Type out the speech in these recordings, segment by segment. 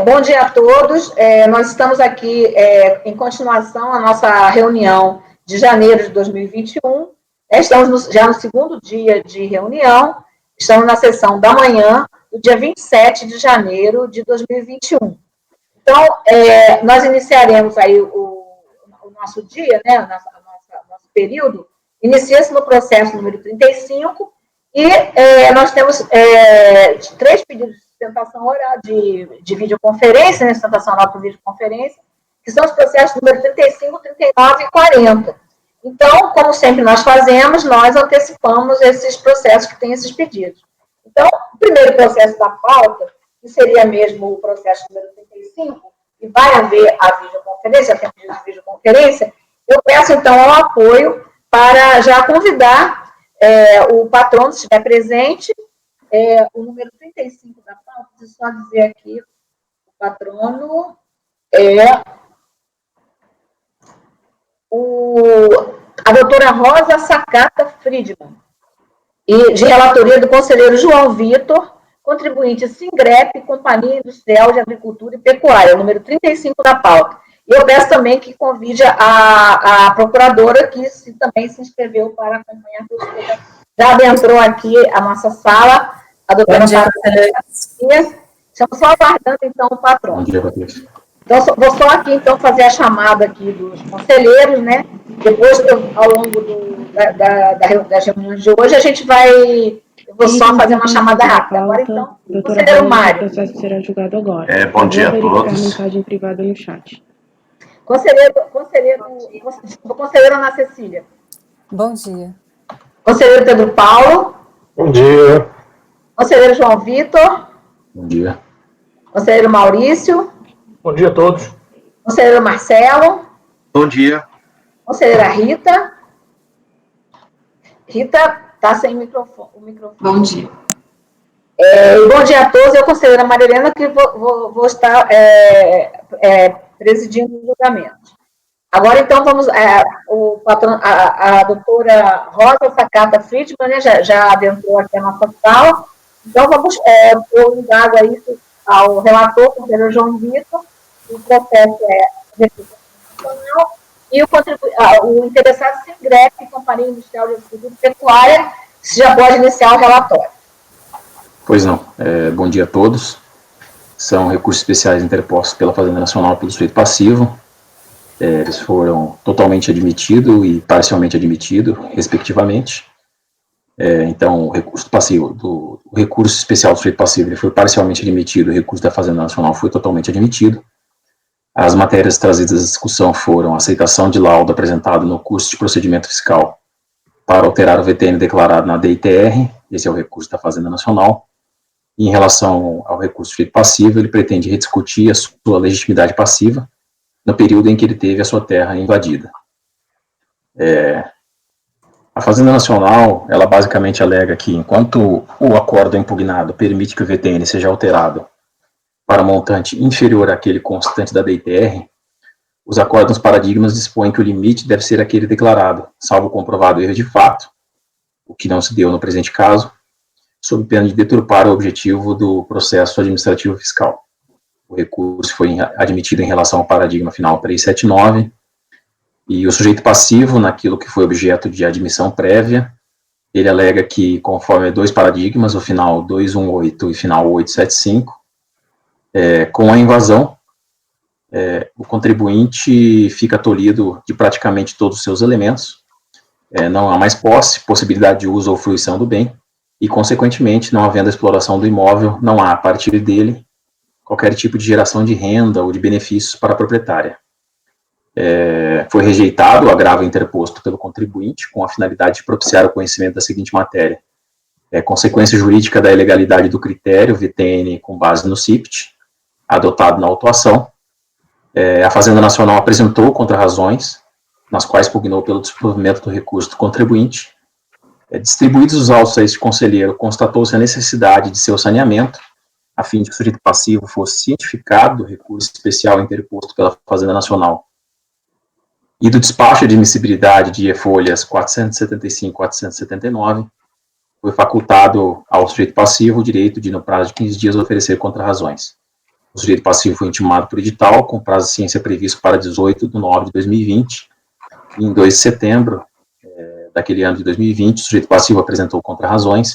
Bom dia a todos. Nós estamos aqui em continuação à nossa reunião de janeiro de 2021. Estamos já no segundo dia de reunião. Estamos na sessão da manhã, do dia 27 de janeiro de 2021. Então, nós iniciaremos aí o nosso dia, né, o nosso período, inicia-se no processo número 35, e nós temos 3 pedidos de sustentação oral de videoconferência, né, sustentação oral por videoconferência, que são os processos número 35, 39 e 40. Então, como sempre nós fazemos, nós antecipamos esses processos que têm esses pedidos. Então, o primeiro processo da pauta, que seria mesmo o processo número 35, e vai haver a videoconferência, a pedido de videoconferência, eu peço, então, ao apoio para já convidar o patrono, se estiver presente, o número 35 da pauta, deixa eu só dizer aqui, o patrono a doutora Rosa Sakata Friedman, e de relatoria do conselheiro João Vitor, contribuinte Singrep, Companhia Industrial de Agricultura e Pecuária, número 35 da pauta. E eu peço também que convide a procuradora, que também se inscreveu para acompanhar a consulta. Já adentrou aqui a nossa sala, a doutora Patrícia. Estamos só aguardando, então, o patrão. Bom dia, Patrícia. Então, vou só aqui, então, fazer a chamada aqui dos conselheiros, né? Depois, ao longo das reuniões de hoje, a gente vai... Eu vou só fazer uma chamada rápida. Agora, então, o conselheiro Mário. O processo será julgado agora. Bom dia a todos. Vou verificar a mensagem privada no chat. Conselheira Ana Cecília. Bom dia. Conselheiro Pedro Paulo. Bom dia. Conselheiro João Vitor. Bom dia. Conselheiro Maurício. Bom dia a todos. Conselheiro Marcelo. Bom dia. Conselheira Rita. Rita está sem o microfone. Bom dia. Bom dia a todos. Eu, conselheira Marilena, que vou estar presidindo o julgamento. Agora, então, vamos... a doutora Rosa Sakata Friedman, né, já adentrou aqui a nossa sala. Então, vamos indago aí ao relator, o conselheiro João Vitor. O processo recurso constitucional e o interessado Singrep, Companhia Industrial de Agricultura e Pecuária, já pode iniciar o relatório. Pois não. Bom dia a todos. São recursos especiais interpostos pela Fazenda Nacional pelo sujeito passivo. Eles foram totalmente admitidos e parcialmente admitidos, respectivamente. Então, o recurso passivo, o recurso especial do sujeito passivo, ele foi parcialmente admitido, o recurso da Fazenda Nacional foi totalmente admitido. As matérias trazidas à discussão foram a aceitação de laudo apresentado no curso de procedimento fiscal para alterar o VTN declarado na DITR, esse é o recurso da Fazenda Nacional. E em relação ao recurso de passivo, ele pretende rediscutir a sua legitimidade passiva no período em que ele teve a sua terra invadida. A Fazenda Nacional, ela basicamente alega que enquanto o acordo impugnado permite que o VTN seja alterado para montante inferior àquele constante da DITR, os acordos paradigmas dispõem que o limite deve ser aquele declarado, salvo comprovado erro de fato, o que não se deu no presente caso, sob pena de deturpar o objetivo do processo administrativo fiscal. O recurso foi admitido em relação ao paradigma final 379, e o sujeito passivo, naquilo que foi objeto de admissão prévia, ele alega que, conforme 2 paradigmas, o final 218 e final 875, com a invasão, o contribuinte fica tolhido de praticamente todos os seus elementos, não há mais posse, possibilidade de uso ou fruição do bem, e, consequentemente, não havendo exploração do imóvel, não há, a partir dele, qualquer tipo de geração de renda ou de benefícios para a proprietária. Foi rejeitado o agravo interposto pelo contribuinte, com a finalidade de propiciar o conhecimento da seguinte matéria. Consequência jurídica da ilegalidade do critério VTN com base no CIPT, adotado na autuação. A Fazenda Nacional apresentou contrarrazões, nas quais pugnou pelo desprovimento do recurso do contribuinte. Distribuídos os autos a este conselheiro, constatou-se a necessidade de seu saneamento, a fim de que o sujeito passivo fosse cientificado do recurso especial interposto pela Fazenda Nacional e do despacho de admissibilidade de folhas 475 e 479, foi facultado ao sujeito passivo o direito de, no prazo de 15 dias, oferecer contrarrazões. O sujeito passivo foi intimado por edital, com prazo de ciência previsto para 18/9/2020. E em 2 de setembro daquele ano de 2020, o sujeito passivo apresentou contrarrazões,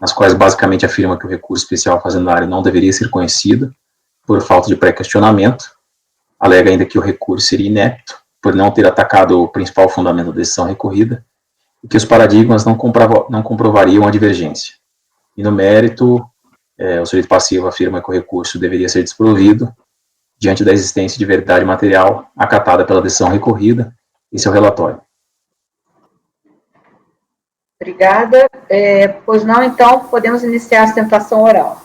nas quais basicamente afirma que o recurso especial fazendário não deveria ser conhecido por falta de pré-questionamento, alega ainda que o recurso seria inepto por não ter atacado o principal fundamento da decisão recorrida e que os paradigmas não comprovariam a divergência. E no mérito, o sujeito passivo afirma que o recurso deveria ser desprovido diante da existência de verdade material acatada pela decisão recorrida e seu relatório. Obrigada. Pois não, então, podemos iniciar a sustentação oral.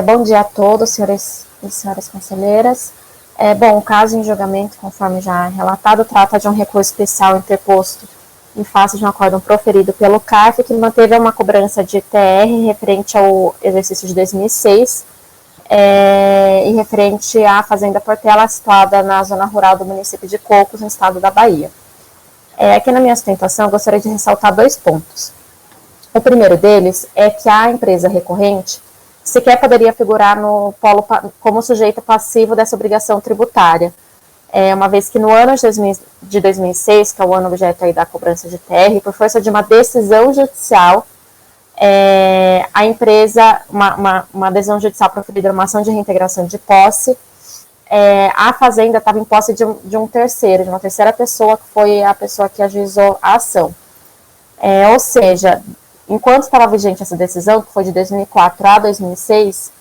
Bom dia a todos, senhores e senhoras conselheiras. Bom, o caso em julgamento, conforme já relatado, trata de um recurso especial interposto em face de um acórdão proferido pelo CARF, que manteve uma cobrança de TR referente ao exercício de 2006 e referente à Fazenda Portela, situada na zona rural do município de Cocos, no estado da Bahia. Aqui na minha sustentação, eu gostaria de ressaltar 2 pontos. O primeiro deles é que a empresa recorrente sequer poderia figurar no polo como sujeito passivo dessa obrigação tributária, uma vez que no ano de 2006, que é o ano objeto aí da cobrança de TR, por força de uma decisão judicial, a empresa, uma decisão judicial proferida numa ação de reintegração de posse, a fazenda estava em posse de um terceiro, de uma terceira pessoa, que foi a pessoa que ajuizou a ação. Ou seja, enquanto estava vigente essa decisão, que foi de 2004 a 2006,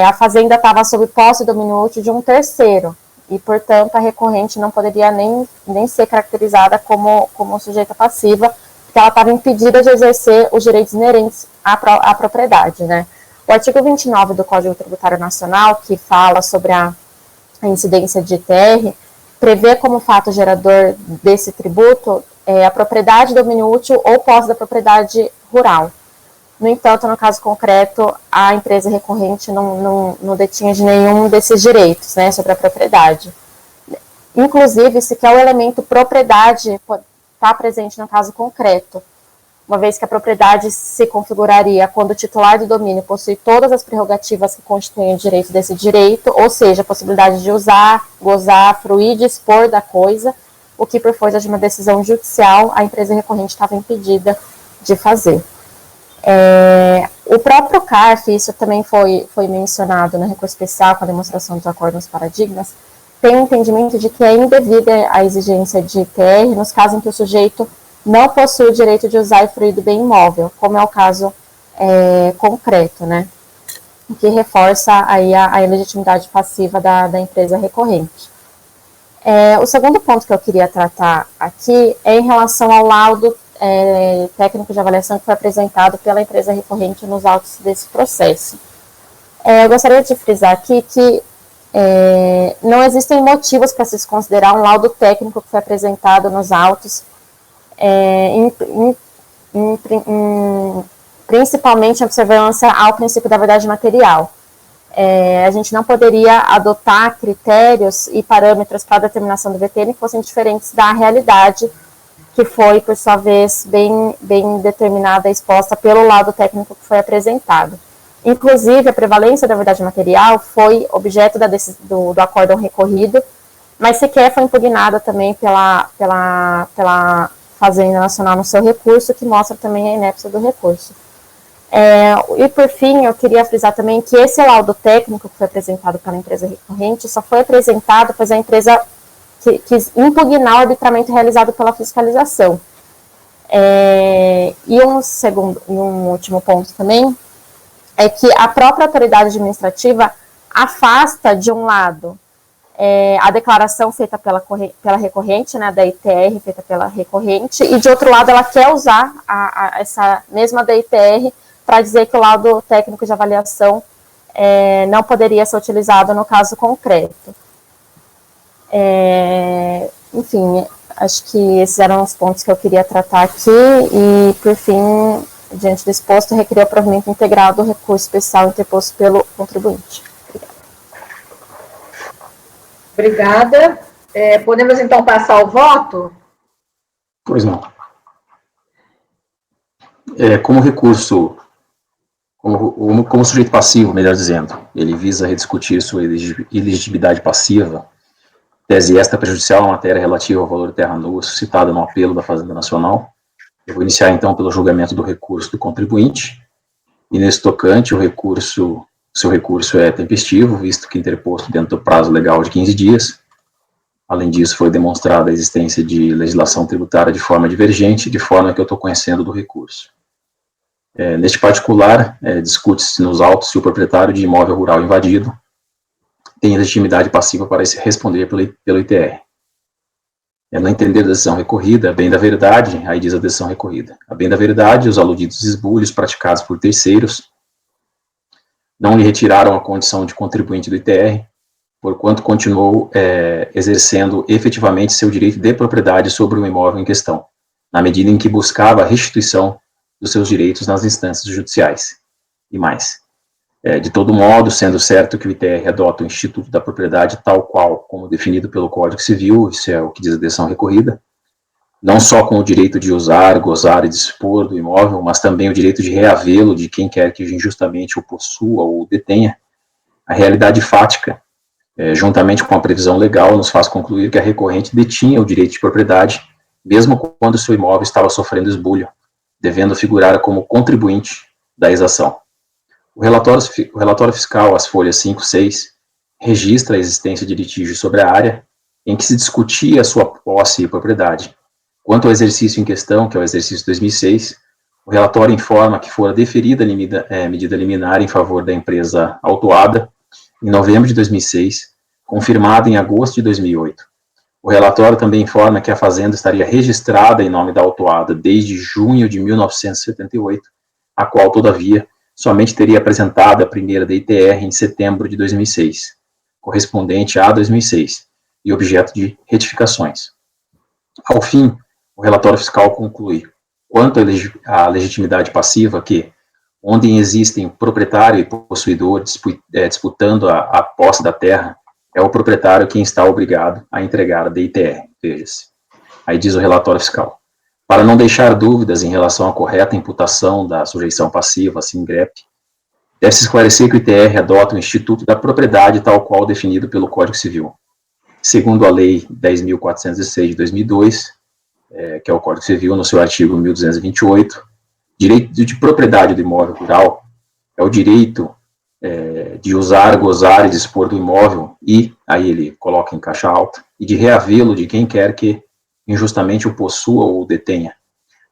a fazenda estava sob posse e domínio útil de um terceiro, e, portanto, a recorrente não poderia nem ser caracterizada como sujeita passiva, porque ela estava impedida de exercer os direitos inerentes à propriedade, né? O artigo 29 do Código Tributário Nacional, que fala sobre a incidência de ITR, prevê como fato gerador desse tributo a propriedade, domínio útil ou posse da propriedade rural. No entanto, no caso concreto, a empresa recorrente não detinha de nenhum desses direitos, né, sobre a propriedade. Inclusive, sequer o elemento propriedade está presente no caso concreto, uma vez que a propriedade se configuraria quando o titular do domínio possui todas as prerrogativas que constituem o direito desse direito, ou seja, a possibilidade de usar, gozar, fruir, dispor da coisa, o que, por força de uma decisão judicial, a empresa recorrente estava impedida de fazer. O próprio CARF, isso também foi mencionado no recurso especial com a demonstração dos acordos paradigmas, tem o entendimento de que é indevida a exigência de ITR nos casos em que o sujeito não possui o direito de usar e fruir do bem imóvel, como é o caso concreto, né? O que reforça aí a ilegitimidade passiva da empresa recorrente. O segundo ponto que eu queria tratar aqui é em relação ao laudo técnico de avaliação que foi apresentado pela empresa recorrente nos autos desse processo. Eu gostaria de frisar aqui que não existem motivos para se considerar um laudo técnico que foi apresentado nos autos, principalmente em observância ao princípio da verdade material. A gente não poderia adotar critérios e parâmetros para a determinação do VTN que fossem diferentes da realidade, que foi, por sua vez, bem determinada e exposta pelo laudo técnico que foi apresentado. Inclusive, a prevalência da verdade material foi objeto do acórdão recorrido, mas sequer foi impugnada também pela Fazenda Nacional no seu recurso, que mostra também a inépcia do recurso. E, por fim, eu queria frisar também que esse laudo técnico que foi apresentado pela empresa recorrente só foi apresentado pois a empresa quis impugnar o arbitramento realizado pela fiscalização. E um último ponto também é que a própria autoridade administrativa afasta, de um lado, a declaração feita pela recorrente, né, da ITR feita pela recorrente, e de outro lado ela quer usar essa mesma DITR para dizer que o laudo técnico de avaliação não poderia ser utilizado no caso concreto. Enfim, acho que esses eram os pontos que eu queria tratar aqui e, por fim, diante do exposto, requerer o provimento integral do recurso especial interposto pelo contribuinte. Obrigada. Podemos, então, passar ao voto? Pois não. Como o recurso como sujeito passivo, melhor dizendo. Ele visa rediscutir sua elegibilidade passiva, tese esta prejudicial à matéria relativa ao valor de terra nua, suscitada no apelo da Fazenda Nacional. Eu vou iniciar, então, pelo julgamento do recurso do contribuinte, e nesse tocante, seu recurso é tempestivo, visto que interposto dentro do prazo legal de 15 dias. Além disso, foi demonstrada a existência de legislação tributária de forma divergente, de forma que eu estou conhecendo do recurso. Neste particular, discute-se nos autos se o proprietário de imóvel rural invadido tem legitimidade passiva para responder pelo ITR. No entender da decisão recorrida, a bem da verdade, aí diz a decisão recorrida, a bem da verdade, os aludidos esbulhos praticados por terceiros não lhe retiraram a condição de contribuinte do ITR, porquanto continuou exercendo efetivamente seu direito de propriedade sobre o imóvel em questão, na medida em que buscava a restituição dos seus direitos nas instâncias judiciais. E mais, de todo modo, sendo certo que o ITR adota o Instituto da Propriedade tal qual, como definido pelo Código Civil, isso é o que diz a decisão recorrida, não só com o direito de usar, gozar e dispor do imóvel, mas também o direito de reavê-lo de quem quer que injustamente o possua ou o detenha, a realidade fática, juntamente com a previsão legal, nos faz concluir que a recorrente detinha o direito de propriedade, mesmo quando seu imóvel estava sofrendo esbulho, devendo figurar como contribuinte da exação. O relatório fiscal, as folhas 5 e 6, registra a existência de litígio sobre a área em que se discutia a sua posse e propriedade. Quanto ao exercício em questão, que é o exercício 2006, o relatório informa que fora deferida a medida liminar em favor da empresa autuada em novembro de 2006, confirmada em agosto de 2008. O relatório também informa que a fazenda estaria registrada em nome da autuada desde junho de 1978, a qual, todavia, somente teria apresentado a primeira DITR em setembro de 2006, correspondente a 2006, e objeto de retificações. Ao fim, o relatório fiscal conclui, quanto à legitimidade passiva, que, onde existem proprietário e possuidor disputando a posse da terra, é o proprietário quem está obrigado a entregar a DITR, veja-se. Aí diz o relatório fiscal. Para não deixar dúvidas em relação à correta imputação da sujeição passiva, assim GREP, deve-se esclarecer que o ITR adota o Instituto da Propriedade tal qual definido pelo Código Civil. Segundo a Lei 10.406 de 2002, que é o Código Civil, no seu artigo 1228, direito de propriedade do imóvel rural é o direito de usar, gozar e dispor do imóvel e, aí ele coloca em caixa alta, e de reavê-lo de quem quer que injustamente o possua ou o detenha.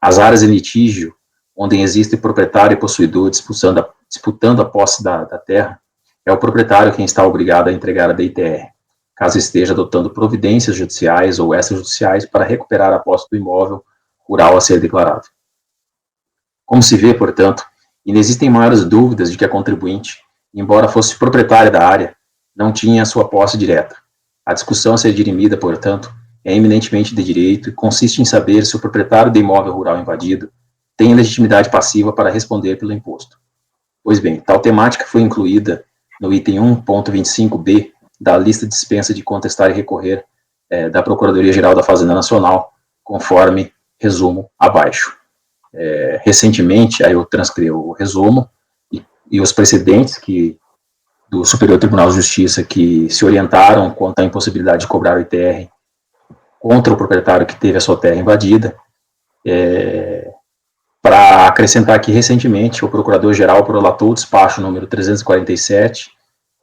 As áreas em litígio, onde existe proprietário e possuidor disputando a posse da terra, é o proprietário quem está obrigado a entregar a DITR, caso esteja adotando providências judiciais ou extrajudiciais para recuperar a posse do imóvel rural a ser declarado. Como se vê, portanto, inexistem maiores dúvidas de que a contribuinte, embora fosse proprietária da área, não tinha a sua posse direta. A discussão a ser dirimida, portanto, é eminentemente de direito e consiste em saber se o proprietário do imóvel rural invadido tem legitimidade passiva para responder pelo imposto. Pois bem, tal temática foi incluída no item 1.25b da lista de dispensa de contestar e recorrer da Procuradoria-Geral da Fazenda Nacional, conforme resumo abaixo. Recentemente, aí eu transcrevo o resumo, e os precedentes do Superior Tribunal de Justiça que se orientaram quanto à impossibilidade de cobrar o ITR contra o proprietário que teve a sua terra invadida. Para acrescentar que, recentemente, o Procurador-Geral prolatou o despacho número 347,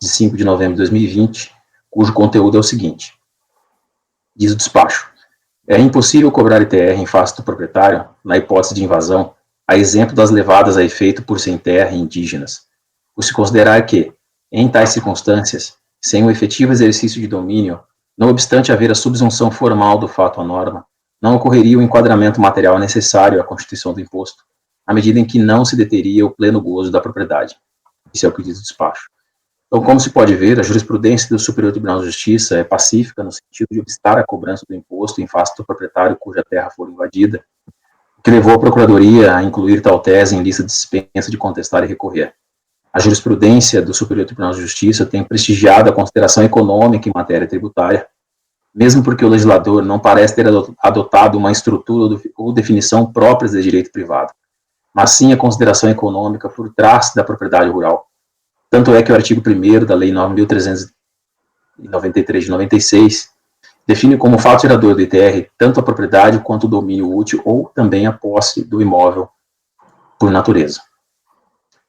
de 5 de novembro de 2020, cujo conteúdo é o seguinte. Diz o despacho: é impossível cobrar ITR em face do proprietário, na hipótese de invasão, a exemplo das levadas a efeito por sem terra e indígenas, por se considerar que, em tais circunstâncias, sem o efetivo exercício de domínio, não obstante haver a subsunção formal do fato à norma, não ocorreria o enquadramento material necessário à constituição do imposto, à medida em que não se deteria o pleno gozo da propriedade. Isso é o que diz o despacho. Então, como se pode ver, a jurisprudência do Superior Tribunal de Justiça é pacífica no sentido de obstar a cobrança do imposto em face do proprietário cuja terra for invadida, o que levou a Procuradoria a incluir tal tese em lista de dispensa de contestar e recorrer. A jurisprudência do Superior Tribunal de Justiça tem prestigiado a consideração econômica em matéria tributária, mesmo porque o legislador não parece ter adotado uma estrutura ou definição próprias de direito privado. mas sim a consideração econômica por trás da propriedade rural. Tanto é que o artigo 1º da Lei 9.393 de 96 define como fato gerador do ITR tanto a propriedade quanto o domínio útil ou também a posse do imóvel por natureza.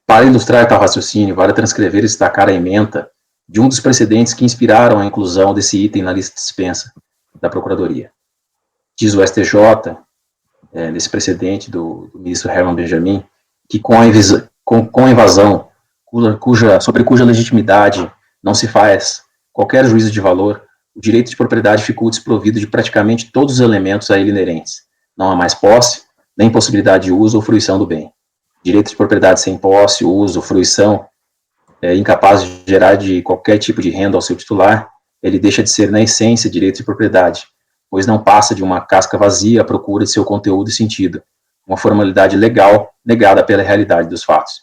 Para ilustrar tal raciocínio, vale transcrever e destacar a ementa de um dos precedentes que inspiraram a inclusão desse item na lista de dispensa da Procuradoria. Diz o STJ, nesse precedente do ministro Herman Benjamin, que com a invasão sobre cuja legitimidade não se faz qualquer juízo de valor, o direito de propriedade ficou desprovido de praticamente todos os elementos a ele inerentes. Não há mais posse, nem possibilidade de uso ou fruição do bem. Direito de propriedade sem posse, uso, fruição, incapaz de gerar de qualquer tipo de renda ao seu titular, ele deixa de ser, na essência, direito de propriedade, pois não passa de uma casca vazia à procura de seu conteúdo e sentido, uma formalidade legal negada pela realidade dos fatos.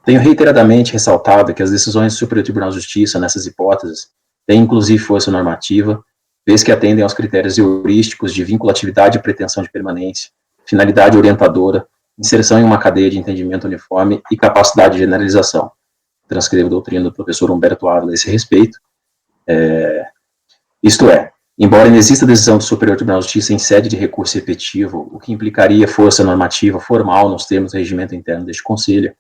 Tenho reiteradamente ressaltado que as decisões do Superior Tribunal de Justiça, nessas hipóteses, têm inclusive força normativa, vez que atendem aos critérios heurísticos de vinculatividade e pretensão de permanência, finalidade orientadora, inserção em uma cadeia de entendimento uniforme e capacidade de generalização. Transcrevo a doutrina do professor Humberto Ávila a esse respeito. Isto é, embora não exista decisão do Superior Tribunal de Justiça em sede de recurso repetitivo, o que implicaria força normativa formal nos termos do regimento interno deste Conselho,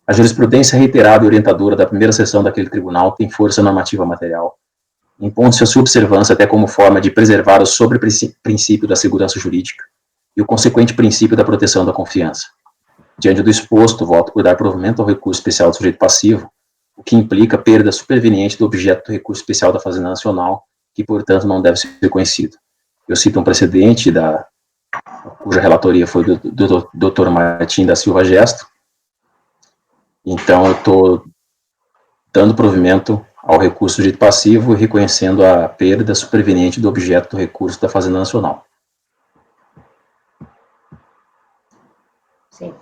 a jurisprudência reiterada e orientadora da primeira sessão daquele tribunal tem força normativa material, impondo-se a sua observância até como forma de preservar o sobre-princípio da segurança jurídica e o consequente princípio da proteção da confiança. Diante do exposto, voto por dar provimento ao recurso especial do sujeito passivo, o que implica perda superveniente do objeto do recurso especial da Fazenda Nacional, que, portanto, não deve ser reconhecido. Eu cito um precedente cuja relatoria foi do Dr. Martim da Silva Gesto. Então, eu estou dando provimento ao recurso sujeito passivo e reconhecendo a perda superveniente do objeto do recurso da Fazenda Nacional. Sim.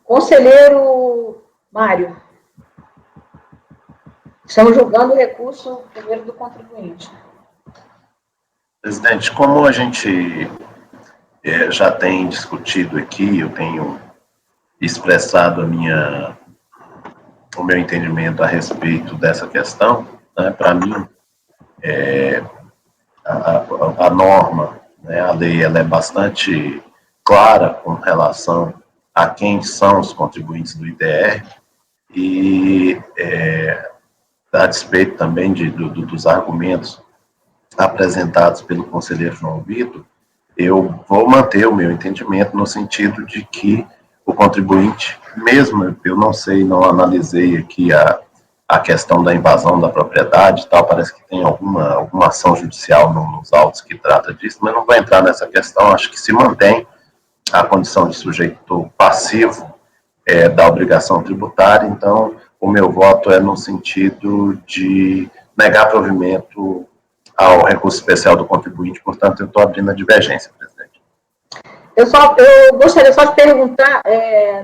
Conselheiro Mário, estamos julgando o recurso primeiro do contribuinte. Presidente, como a gente já tem discutido aqui, eu tenho expressado o meu entendimento a respeito dessa questão, né, para mim, a norma, né, a lei, ela é bastante clara com relação a quem são os contribuintes do ITR e, a despeito também dos argumentos apresentados pelo conselheiro João Vitor, eu vou manter o meu entendimento no sentido de que o contribuinte, mesmo eu não sei, não analisei aqui a questão da invasão da propriedade e tal, parece que tem alguma ação judicial nos autos que trata disso, mas não vou entrar nessa questão, acho que se mantém a condição de sujeito passivo da obrigação tributária, então o meu voto é no sentido de negar provimento ao recurso especial do contribuinte, portanto eu estou abrindo a divergência, presidente. Eu gostaria só de perguntar,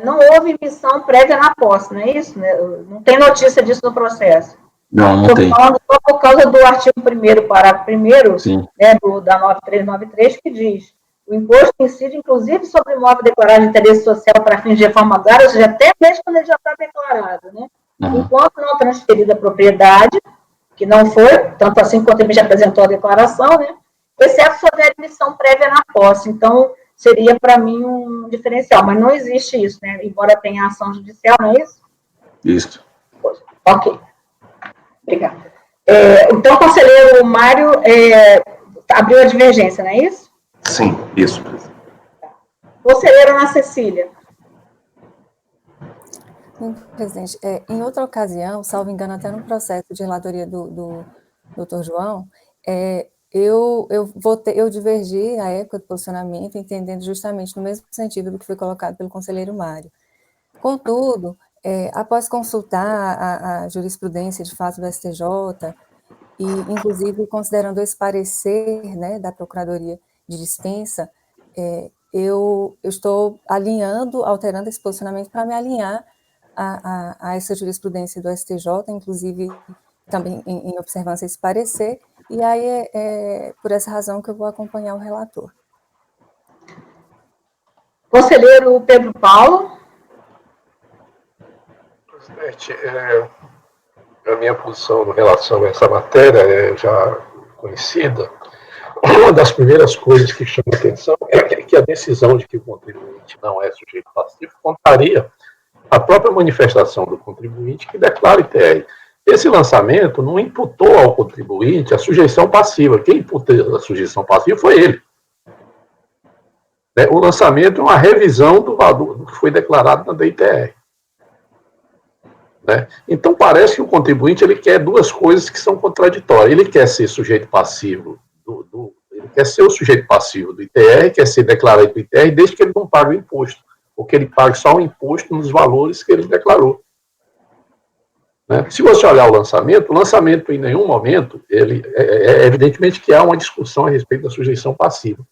não houve missão prévia na posse, não é isso? Né? Não tem notícia disso no processo? Não tem. Estou falando só por causa do artigo 1º, parágrafo 1º, né, da 9393, que diz: o imposto incide, inclusive, sobre o imóvel declarado de interesse social para fins de reforma agrária, ou seja, até mesmo quando ele já está declarado, né? Enquanto não transferida a propriedade, que não foi, tanto assim quanto ele já apresentou a declaração, né? Exceto se houver admissão prévia na posse. Então, seria, para mim, um diferencial. Mas não existe isso, né? Embora tenha ação judicial, não é isso? Isso. Ok. Obrigada. Então, o conselheiro Mário abriu a divergência, não é isso? Sim, isso. Conselheira Ana Cecília. Sim, presidente. Em outra ocasião, salvo engano, até no processo de relatoria do Dr. João, eu divergi à época do posicionamento, entendendo justamente no mesmo sentido do que foi colocado pelo conselheiro Mário. Contudo, após consultar a jurisprudência de fato do STJ, e inclusive considerando esse parecer, né, da Procuradoria de Dispensa, eu estou alterando esse posicionamento para me alinhar a essa jurisprudência do STJ, inclusive também em observância a esse parecer, e aí é por essa razão que eu vou acompanhar o relator. Conselheiro Pedro Paulo. Presidente, a minha posição em relação a essa matéria é já conhecida. Uma das primeiras coisas que chama a atenção é que a decisão de que o contribuinte não é sujeito passivo contraria a própria manifestação do contribuinte que declara ITR. Esse lançamento não imputou ao contribuinte a sujeição passiva. Quem imputou a sujeição passiva foi ele. O lançamento é uma revisão do valor do que foi declarado na DITR. Então, parece que o contribuinte ele quer duas coisas que são contraditórias. Ele quer ser sujeito passivo ele quer ser o sujeito passivo do ITR, quer ser declarado do ITR, desde que ele não pague o imposto, ou que ele pague só o imposto nos valores que ele declarou. Se você olhar o lançamento em nenhum momento, evidentemente que há uma discussão a respeito da sujeição passiva.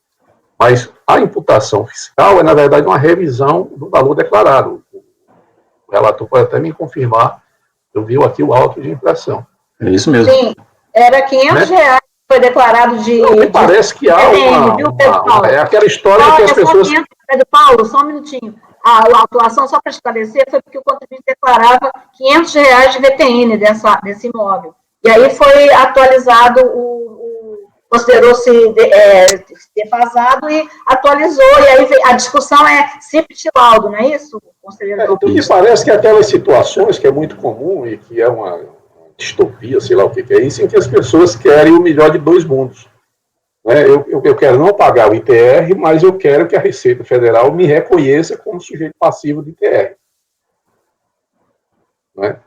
Mas a imputação fiscal é, na verdade, uma revisão do valor declarado. O relator pode até me confirmar, eu vi aqui o auto de infração. É isso mesmo. Sim, era R$500 que foi declarado de... Não, me parece que há é aquela história que as pessoas... Pedro Paulo, só um minutinho. A atuação, só para esclarecer, foi porque o contribuinte declarava R$500 de VTN desse imóvel. E aí foi atualizado, considerou-se defasado e atualizou, e aí a discussão é CIPT laudo, não é isso, conselheiro? Então, me parece que aquelas situações que é muito comum e que é uma distopia, sei lá o que é isso, em que as pessoas querem o melhor de dois mundos. Eu quero não pagar o ITR, mas eu quero que a Receita Federal me reconheça como sujeito passivo do ITR.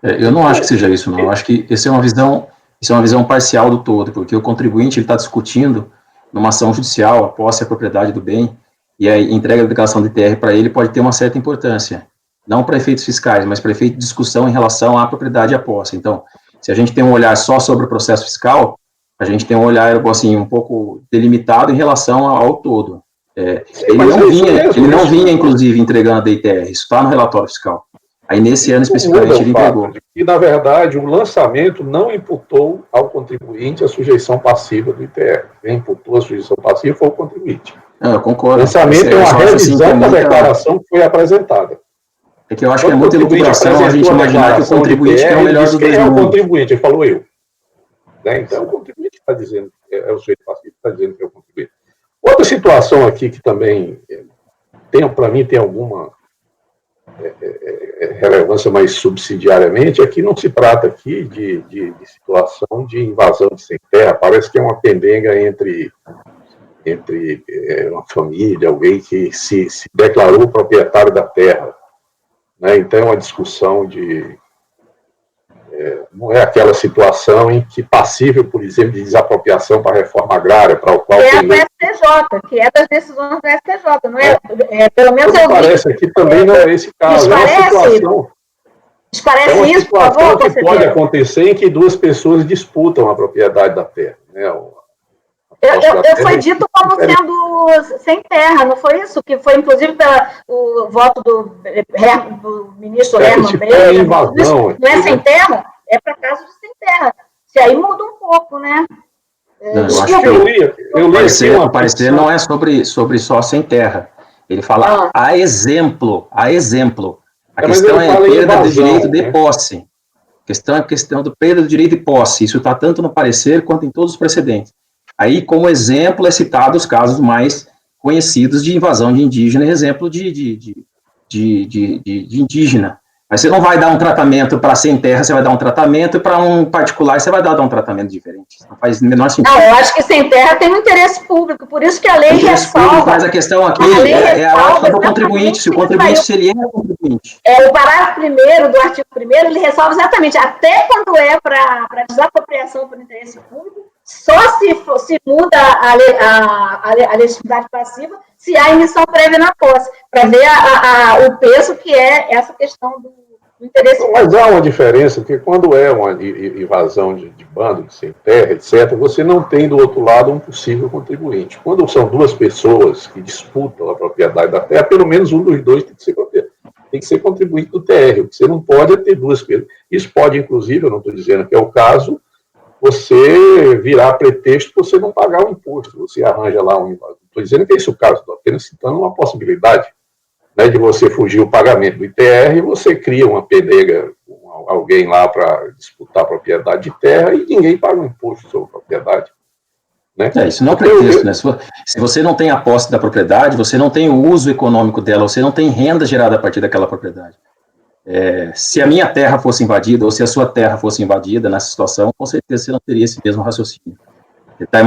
Eu não acho que seja isso, não. Eu acho que isso é uma visão parcial do todo, porque o contribuinte está discutindo numa ação judicial a posse e a propriedade do bem, e a entrega da declaração do ITR para ele pode ter uma certa importância, não para efeitos fiscais, mas para efeito de discussão em relação à propriedade e à posse. Então, se a gente tem um olhar só sobre o processo fiscal, a gente tem um olhar assim, um pouco delimitado em relação ao todo. Ele não vinha, inclusive, entregando a DITR, isso está no relatório fiscal. Aí, nesse ano, especificamente, ele entregou. E, na verdade, o lançamento não imputou ao contribuinte a sujeição passiva do ITR. Quem imputou a sujeição passiva foi o contribuinte. Eu concordo. O lançamento é uma revisão da declaração que foi apresentada. É que eu acho que é muita elucubração a gente imaginar que o contribuinte é o melhor dos dois mundos. Quem é o contribuinte? Ele falou eu. Então, o contribuinte está dizendo, é o sujeito passivo que está dizendo que é o contribuinte. Outra situação aqui que também, para mim, tem alguma relevância mais subsidiariamente, é que não se trata aqui de situação de invasão de sem terra, parece que é uma pendenga entre uma família, alguém que se declarou proprietário da terra. Então, é uma discussão não é aquela situação em que passível, por exemplo, de desapropriação para a reforma agrária, para o qual... É do STJ, que é das decisões do STJ, não é? Pelo menos eu vi. Parece aqui também não é esse caso. Esclarece isso, por favor, que pode acontecer em que duas pessoas disputam a propriedade da terra. Foi dito como sendo sem terra, não foi isso? Que foi, inclusive, o voto do ministro Herman Breyer. Não é sem terra? É para casos de sem terra. Se aí muda um pouco, né? Eu acho que o parecer não é sobre só sem terra. Ele fala a exemplo. A questão é perda do direito de posse. A questão do perda do direito de posse. Isso está tanto no parecer quanto em todos os precedentes. Aí, como exemplo, é citado os casos mais conhecidos de invasão de indígena, exemplo de indígena. Mas você não vai dar um tratamento para sem terra, você vai dar um tratamento, e para um particular você vai dar um tratamento diferente. Não faz o menor sentido. Não, eu acho que sem terra tem um interesse público, por isso que a lei ressalva. Mas a questão aqui é a ótica do contribuinte, se o contribuinte seria o contribuinte. O parágrafo 1º do artigo 1º, ele ressalva exatamente, até quando é para desapropriação por interesse público, só se muda a legitimidade passiva se há emissão prévia na posse, para ver o peso que é essa questão do interesse público. Mas há uma diferença, porque quando é uma invasão de bando, de sem terra, etc., você não tem do outro lado um possível contribuinte. Quando são duas pessoas que disputam a propriedade da terra, pelo menos um dos dois tem que ser contribuinte do TR. O que você não pode é ter duas pessoas. Isso pode, inclusive, eu não estou dizendo que é o caso, você virar pretexto para você não pagar o imposto. Você arranja lá um... Estou dizendo que é esse o caso, estou apenas citando uma possibilidade. né, de você fugir o pagamento do ITR, você cria uma penega com alguém lá para disputar a propriedade de terra e ninguém paga um imposto sobre a propriedade. Né? Isso não é pretexto, né? Se você não tem a posse da propriedade, você não tem o uso econômico dela, você não tem renda gerada a partir daquela propriedade. Se a minha terra fosse invadida, ou se a sua terra fosse invadida nessa situação, com certeza você não teria esse mesmo raciocínio. Você está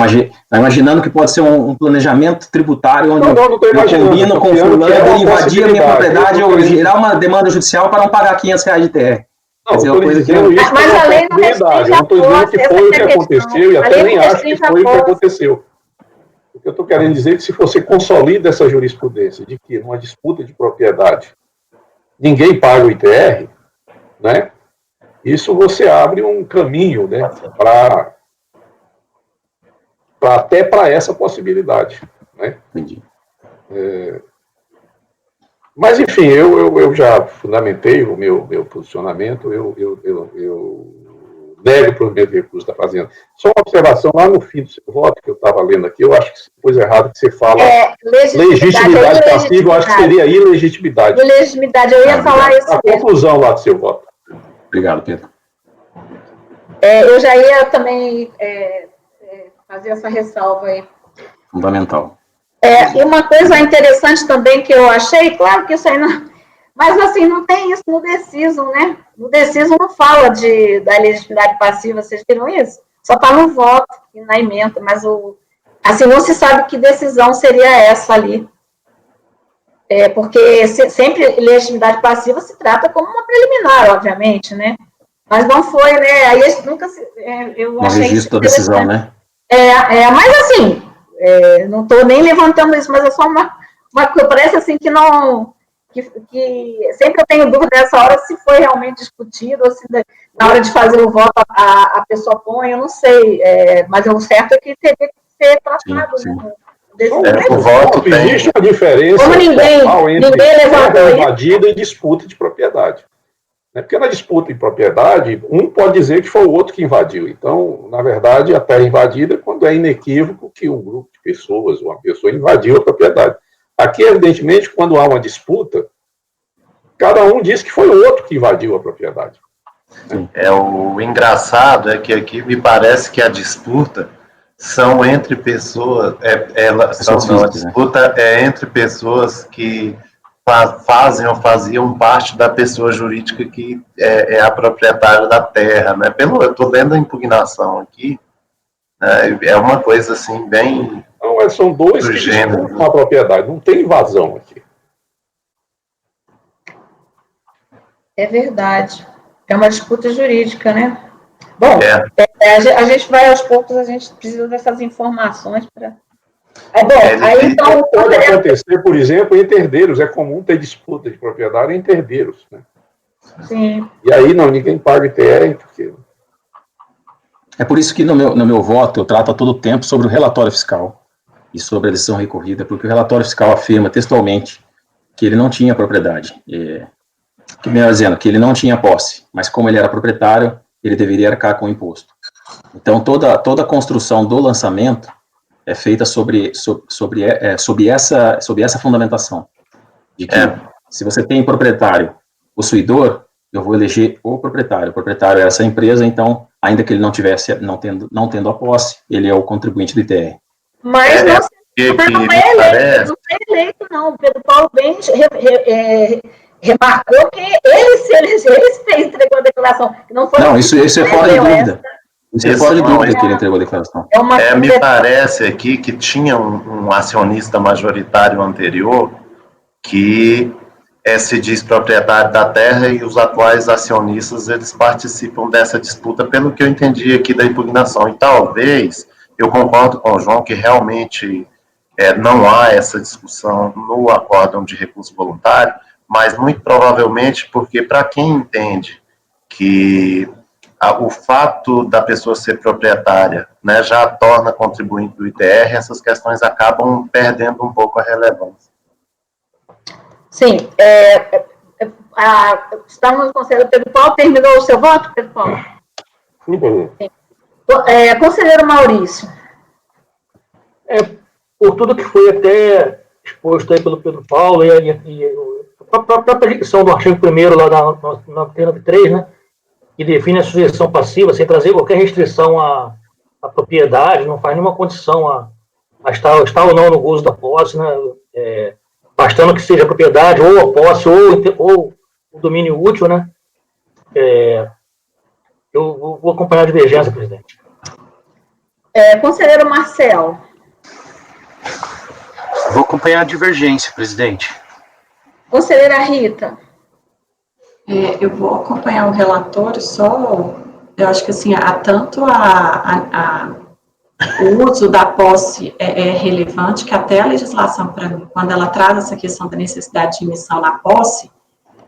imaginando que pode ser um planejamento tributário onde eu combino com fulano, ele invadir a minha propriedade ou gerar uma demanda judicial para não pagar R$500 de TR. Não, estou dizendo isso mas a lei não restringe a posse. Eu não estou dizendo que foi o que aconteceu e até nem acho que foi o que aconteceu. O que eu estou querendo dizer é que se você consolida essa jurisprudência de que numa disputa de propriedade ninguém paga o ITR, né, isso você abre um caminho, né, até para essa possibilidade. Né? Entendi. Mas, enfim, eu já fundamentei o meu posicionamento, eu nego para o meu recurso da Fazenda. Só uma observação, lá no fim do seu voto, que eu estava lendo aqui, eu acho que depois errado que você fala legitimidade passiva, eu acho que seria ilegitimidade. Ilegitimidade, eu ia falar isso a conclusão lá do seu voto. Obrigado, Pedro. Eu já ia também fazer essa ressalva aí. Fundamental. E uma coisa interessante também que eu achei, claro que isso aí não... Mas, assim, não tem isso no Decisum, né? No Decisum não fala da legitimidade passiva, vocês viram isso? Só está no voto e na emenda, mas assim, não se sabe que decisão seria essa ali. Porque sempre legitimidade passiva se trata como uma preliminar, obviamente, né? Mas não foi, né? Aí nunca se... eu achei registro da decisão, né? Mas, assim... não estou nem levantando isso, mas é só uma coisa, parece assim que não, que sempre eu tenho dúvida nessa hora se foi realmente discutido, ou se na hora de fazer o voto a pessoa põe, eu não sei, mas o certo é que teria que ser tratado, sim. né? O voto tem. Existe uma diferença como ninguém levantou terra invadida e disputa de propriedade. Porque na disputa de propriedade, um pode dizer que foi o outro que invadiu. Então, na verdade, a terra invadida é quando é inequívoco que um grupo de pessoas, uma pessoa invadiu a propriedade. Aqui, evidentemente, quando há uma disputa, cada um diz que foi o outro que invadiu a propriedade. O engraçado é que aqui me parece que a disputa são entre pessoas, a disputa é entre pessoas que fazem ou faziam parte da pessoa jurídica que é a proprietária da terra, né? Eu estou lendo a impugnação aqui, né? É uma coisa assim bem... Não, são dois que disputam a propriedade, não tem invasão aqui. É verdade, é uma disputa jurídica, né? Bom, a gente vai aos poucos, a gente precisa dessas informações para... então pode acontecer, por exemplo, entre herdeiros. É comum ter disputa de propriedade entre herdeiros. Né? Sim. E aí ninguém paga ITR, porque... É por isso que no meu voto eu trato a todo tempo sobre o relatório fiscal e sobre a decisão recorrida, porque o relatório fiscal afirma textualmente que ele não tinha propriedade. Que melhor dizendo, que ele não tinha posse, mas como ele era proprietário, ele deveria arcar com o imposto. Então, toda a construção do lançamento é feita sobre essa fundamentação, de que se você tem proprietário possuidor, eu vou eleger o proprietário é essa empresa, então, ainda que ele não tendo a posse, ele é o contribuinte do ITR. Mas não é eleito, não. O Pedro Paulo bem remarcou que ele entregou a declaração. Não, isso é fora de dúvida. Isso é fora de dúvida que ele entregou a declaração. Me parece aqui que tinha um acionista majoritário anterior que se diz proprietário da terra e os atuais acionistas, eles participam dessa disputa, pelo que eu entendi aqui da impugnação. E talvez, eu concordo com o João, que realmente não há essa discussão no acórdão de recurso voluntário, mas muito provavelmente porque, para quem entende que o fato da pessoa ser proprietária, né, já a torna contribuinte do ITR, essas questões acabam perdendo um pouco a relevância. Sim. Estamos no conselho. Pedro Paulo, terminou o seu voto, Pedro Paulo? Sim. Conselheiro Maurício. Por tudo que foi até exposto aí pelo Pedro Paulo e A própria dicção do artigo 1º lá na 93, né, que define a sujeição passiva, sem trazer qualquer restrição à propriedade, não faz nenhuma condição a estar ou não no gozo da posse, né, bastando que seja a propriedade, ou a posse, ou o domínio útil, né. Eu vou acompanhar a divergência, presidente. Conselheiro Marcel. Vou acompanhar a divergência, presidente. Conselheira Rita. Eu vou acompanhar o relatório, eu acho que assim, tanto o uso da posse é relevante, que até a legislação, para mim, quando ela traz essa questão da necessidade de emissão na posse,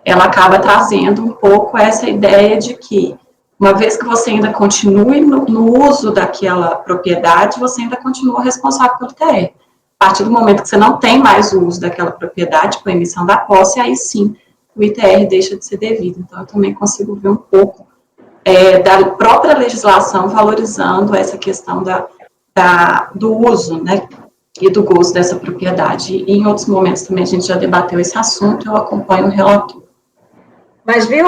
ela acaba trazendo um pouco essa ideia de que, uma vez que você ainda continue no uso daquela propriedade, você ainda continua responsável pelo ITR. A partir do momento que você não tem mais o uso daquela propriedade com a emissão da posse, aí sim o ITR deixa de ser devido. Então, eu também consigo ver um pouco da própria legislação valorizando essa questão do uso, né, e do gozo dessa propriedade. E em outros momentos também a gente já debateu esse assunto, eu acompanho o relator. Mas, viu,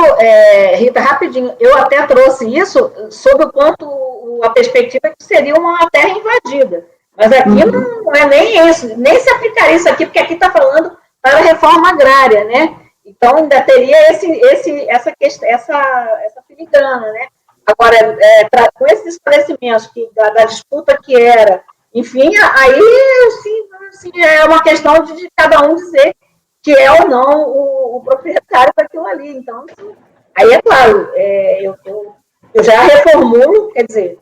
Rita, rapidinho, eu até trouxe isso sob o ponto, a perspectiva que seria uma terra invadida. Mas aqui não é nem isso, nem se aplicaria isso aqui, porque aqui está falando para a reforma agrária, né? Então, ainda teria essa filigrana, né? Agora, com esses esclarecimentos da disputa que era, enfim, aí, sim, é uma questão de cada um dizer que é ou não o proprietário daquilo ali. Então, assim, aí é claro, eu já reformulo, quer dizer,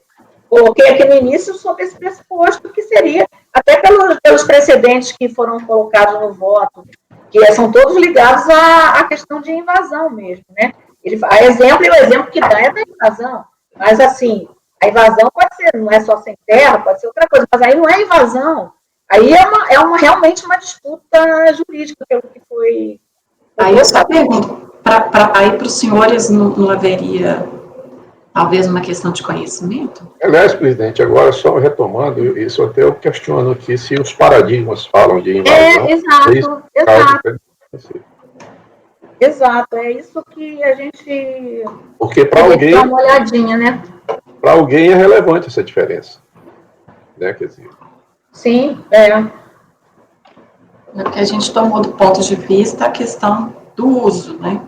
coloquei aqui no início sobre esse pressuposto que seria, até pelos precedentes que foram colocados no voto, que são todos ligados à questão de invasão mesmo, né? O exemplo que dá é da invasão, mas assim, a invasão pode ser, não é só sem terra, pode ser outra coisa, mas aí não é invasão, aí realmente uma disputa jurídica, pelo que foi... Aí eu só pergunto, aí para os senhores não haveria, talvez, uma questão de conhecimento? Aliás, presidente, agora só retomando, isso até eu questiono aqui, se os paradigmas falam de invasão... Exato, é isso que a gente... Porque para alguém... Dá uma olhadinha, né? Para alguém é relevante essa diferença. Né, quer dizer... Sim, Porque a gente tomou do ponto de vista a questão do uso, né?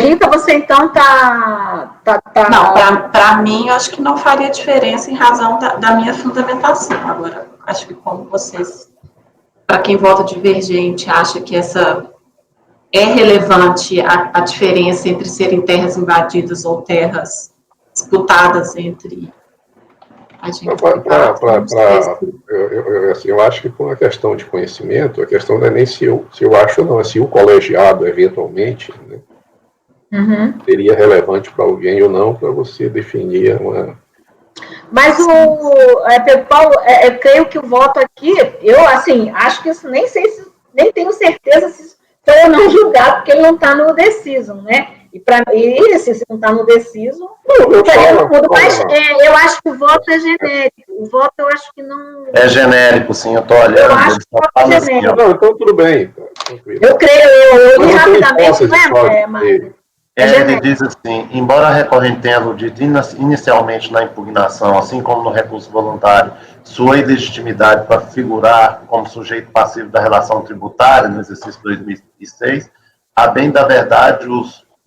Rita, você então Não, para mim, eu acho que não faria diferença em razão da minha fundamentação. Agora, acho que como vocês, para quem vota divergente, acha que essa é relevante a diferença entre serem terras invadidas ou terras disputadas entre a gente. Eu acho que por uma questão de conhecimento, a questão não é nem se eu acho ou não, é se o colegiado, eventualmente, né, seria relevante para alguém ou não, para você definir uma... Mas Paulo, eu creio que o voto aqui, eu, assim, acho que isso, nem tenho certeza se foi ou não julgado, porque ele não está no decision, né? E se não está no decision, mas eu acho que o voto é genérico. O voto, eu acho que não... É genérico, sim, eu estou olhando. Eu acho que o voto é genérico. Não, então tudo bem. Eu creio, eu li rapidamente, não é, Mário? Ele diz assim, embora a recorrente tenha aludido inicialmente na impugnação, assim como no recurso voluntário, sua ilegitimidade para figurar como sujeito passivo da relação tributária no exercício 2006, a bem da verdade,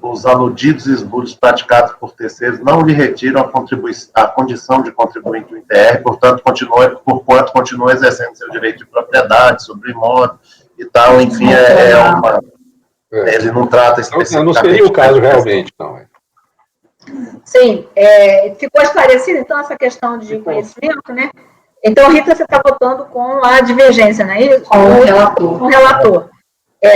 os aludidos esbulhos praticados por terceiros não lhe retiram a condição de contribuinte do ITR, porquanto continua exercendo seu direito de propriedade sobre imóvel e tal, enfim, ele não trata especificamente. Não seria o caso realmente, não. Sim, ficou esclarecido, então, essa questão de conhecimento, né? Então, Rita, você está votando com a divergência, não é isso? Com o relator. Com o relator.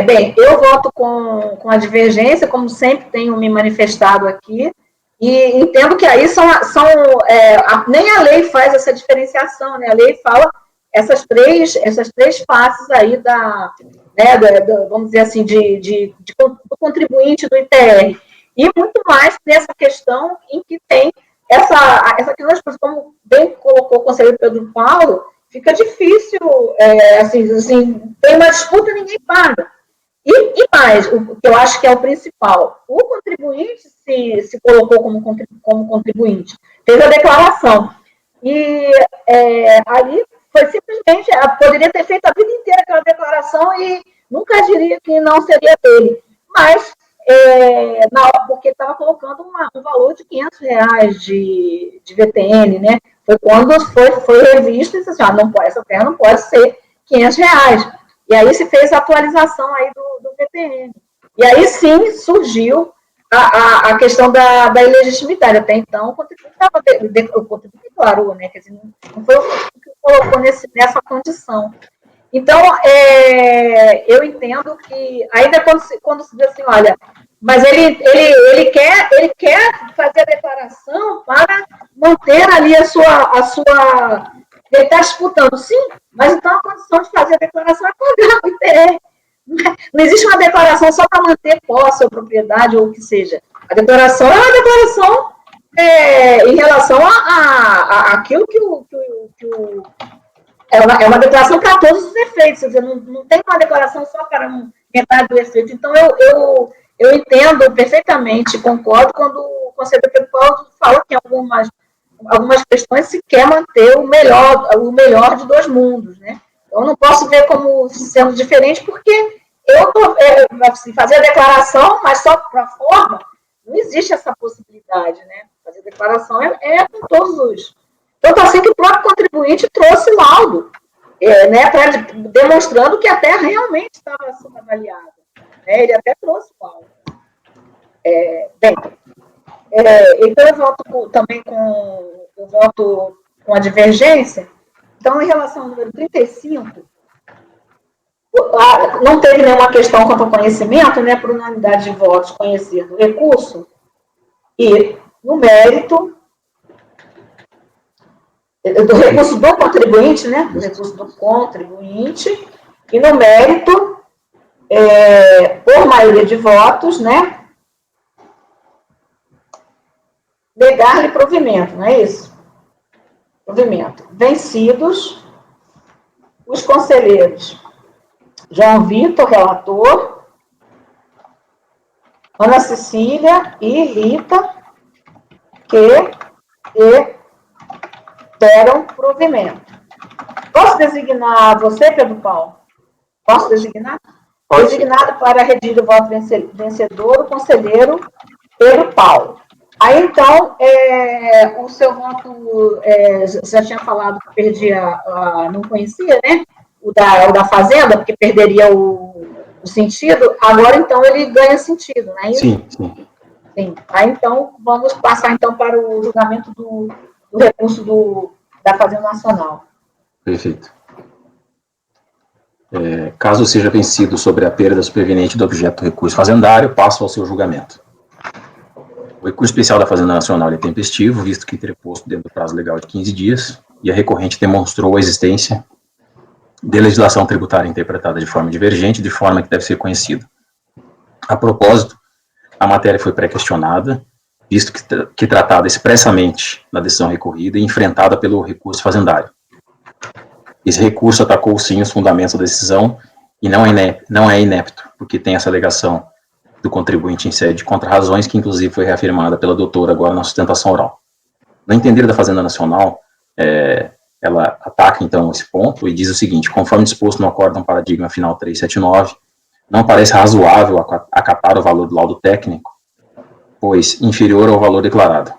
Bem, eu voto com a divergência, como sempre tenho me manifestado aqui, e entendo que aí nem a lei faz essa diferenciação, né? A lei fala essas três faces aí vamos dizer assim, do contribuinte do ITR, e muito mais nessa questão em que tem essa que nós, como bem colocou o conselheiro Pedro Paulo, fica difícil, assim, tem uma disputa e ninguém paga. E mais, o que eu acho que é o principal, o contribuinte se colocou como contribuinte, fez a declaração, e ali foi simplesmente, poderia ter feito a vida inteira aquela declaração e nunca diria que não seria dele, mas na hora, porque estava colocando um valor de R$500 de VTN, né? Foi quando foi revisto e disse assim, não pode, essa terra não pode ser R$500. E aí se fez a atualização aí do VTN. E aí sim surgiu a questão da ilegitimidade. Até então o contribuinte declarou, né? Quer dizer, não foi o que colocou nessa condição. Então, eu entendo que, ainda quando se diz assim, olha, mas ele quer fazer a declaração para manter ali a sua ele está disputando, sim, mas então a condição de fazer a declaração é pagar o ITR. Não existe uma declaração só para manter posse ou propriedade ou o que seja. A declaração é uma declaração em relação àquilo que é uma declaração para todos os efeitos, quer dizer, não tem uma declaração só para metade do efeito. Então, eu entendo perfeitamente, concordo quando o conselheiro Pedro Paulo fala que em algumas questões se quer manter o melhor de dois mundos, né? Eu não posso ver como sendo diferente, porque fazer a declaração, mas só para forma, não existe essa possibilidade, né? Fazer a declaração com todos os... Tanto assim que o próprio contribuinte trouxe laudo, né, demonstrando que a terra realmente estava subavaliada. Ele até trouxe o laudo. Então eu voto também com a divergência. Então, em relação ao número 35, não teve nenhuma questão quanto ao conhecimento, né, por unanimidade de votos, conhecer do recurso, e no mérito do recurso do contribuinte, né, do recurso do contribuinte, e no mérito, por maioria de votos, né, negar-lhe provimento, não é isso? Provimento. Vencidos os conselheiros João Vitor, relator, Ana Cecília e Rita, que deram provimento. Posso designar você, Pedro Paulo? Posso designar? Pode. Designado para redigir o voto vencedor, o conselheiro Pedro Paulo. Aí, então, o seu voto, você já tinha falado que perdia, não conhecia, né? O da Fazenda, porque perderia o sentido. Agora, então, ele ganha sentido, não é isso? Sim. Aí, então, vamos passar, então, para o julgamento do recurso da Fazenda Nacional. Perfeito. Caso seja vencido sobre a perda superveniente do objeto do recurso fazendário, passo ao seu julgamento. O recurso especial da Fazenda Nacional é tempestivo, visto que interposto dentro do prazo legal de 15 dias, e a recorrente demonstrou a existência de legislação tributária interpretada de forma divergente, de forma que deve ser conhecida. A propósito, a matéria foi pré-questionada, visto que tratada expressamente na decisão recorrida e enfrentada pelo recurso fazendário. Esse recurso atacou, sim, os fundamentos da decisão e não é inepto, porque tem essa alegação do contribuinte em sede de contra-razões, que inclusive foi reafirmada pela doutora agora na sustentação oral. No entender da Fazenda Nacional, ela ataca, então, esse ponto e diz o seguinte: conforme disposto no acórdão paradigma final 379, não parece razoável acatar o valor do laudo técnico, pois inferior ao valor declarado,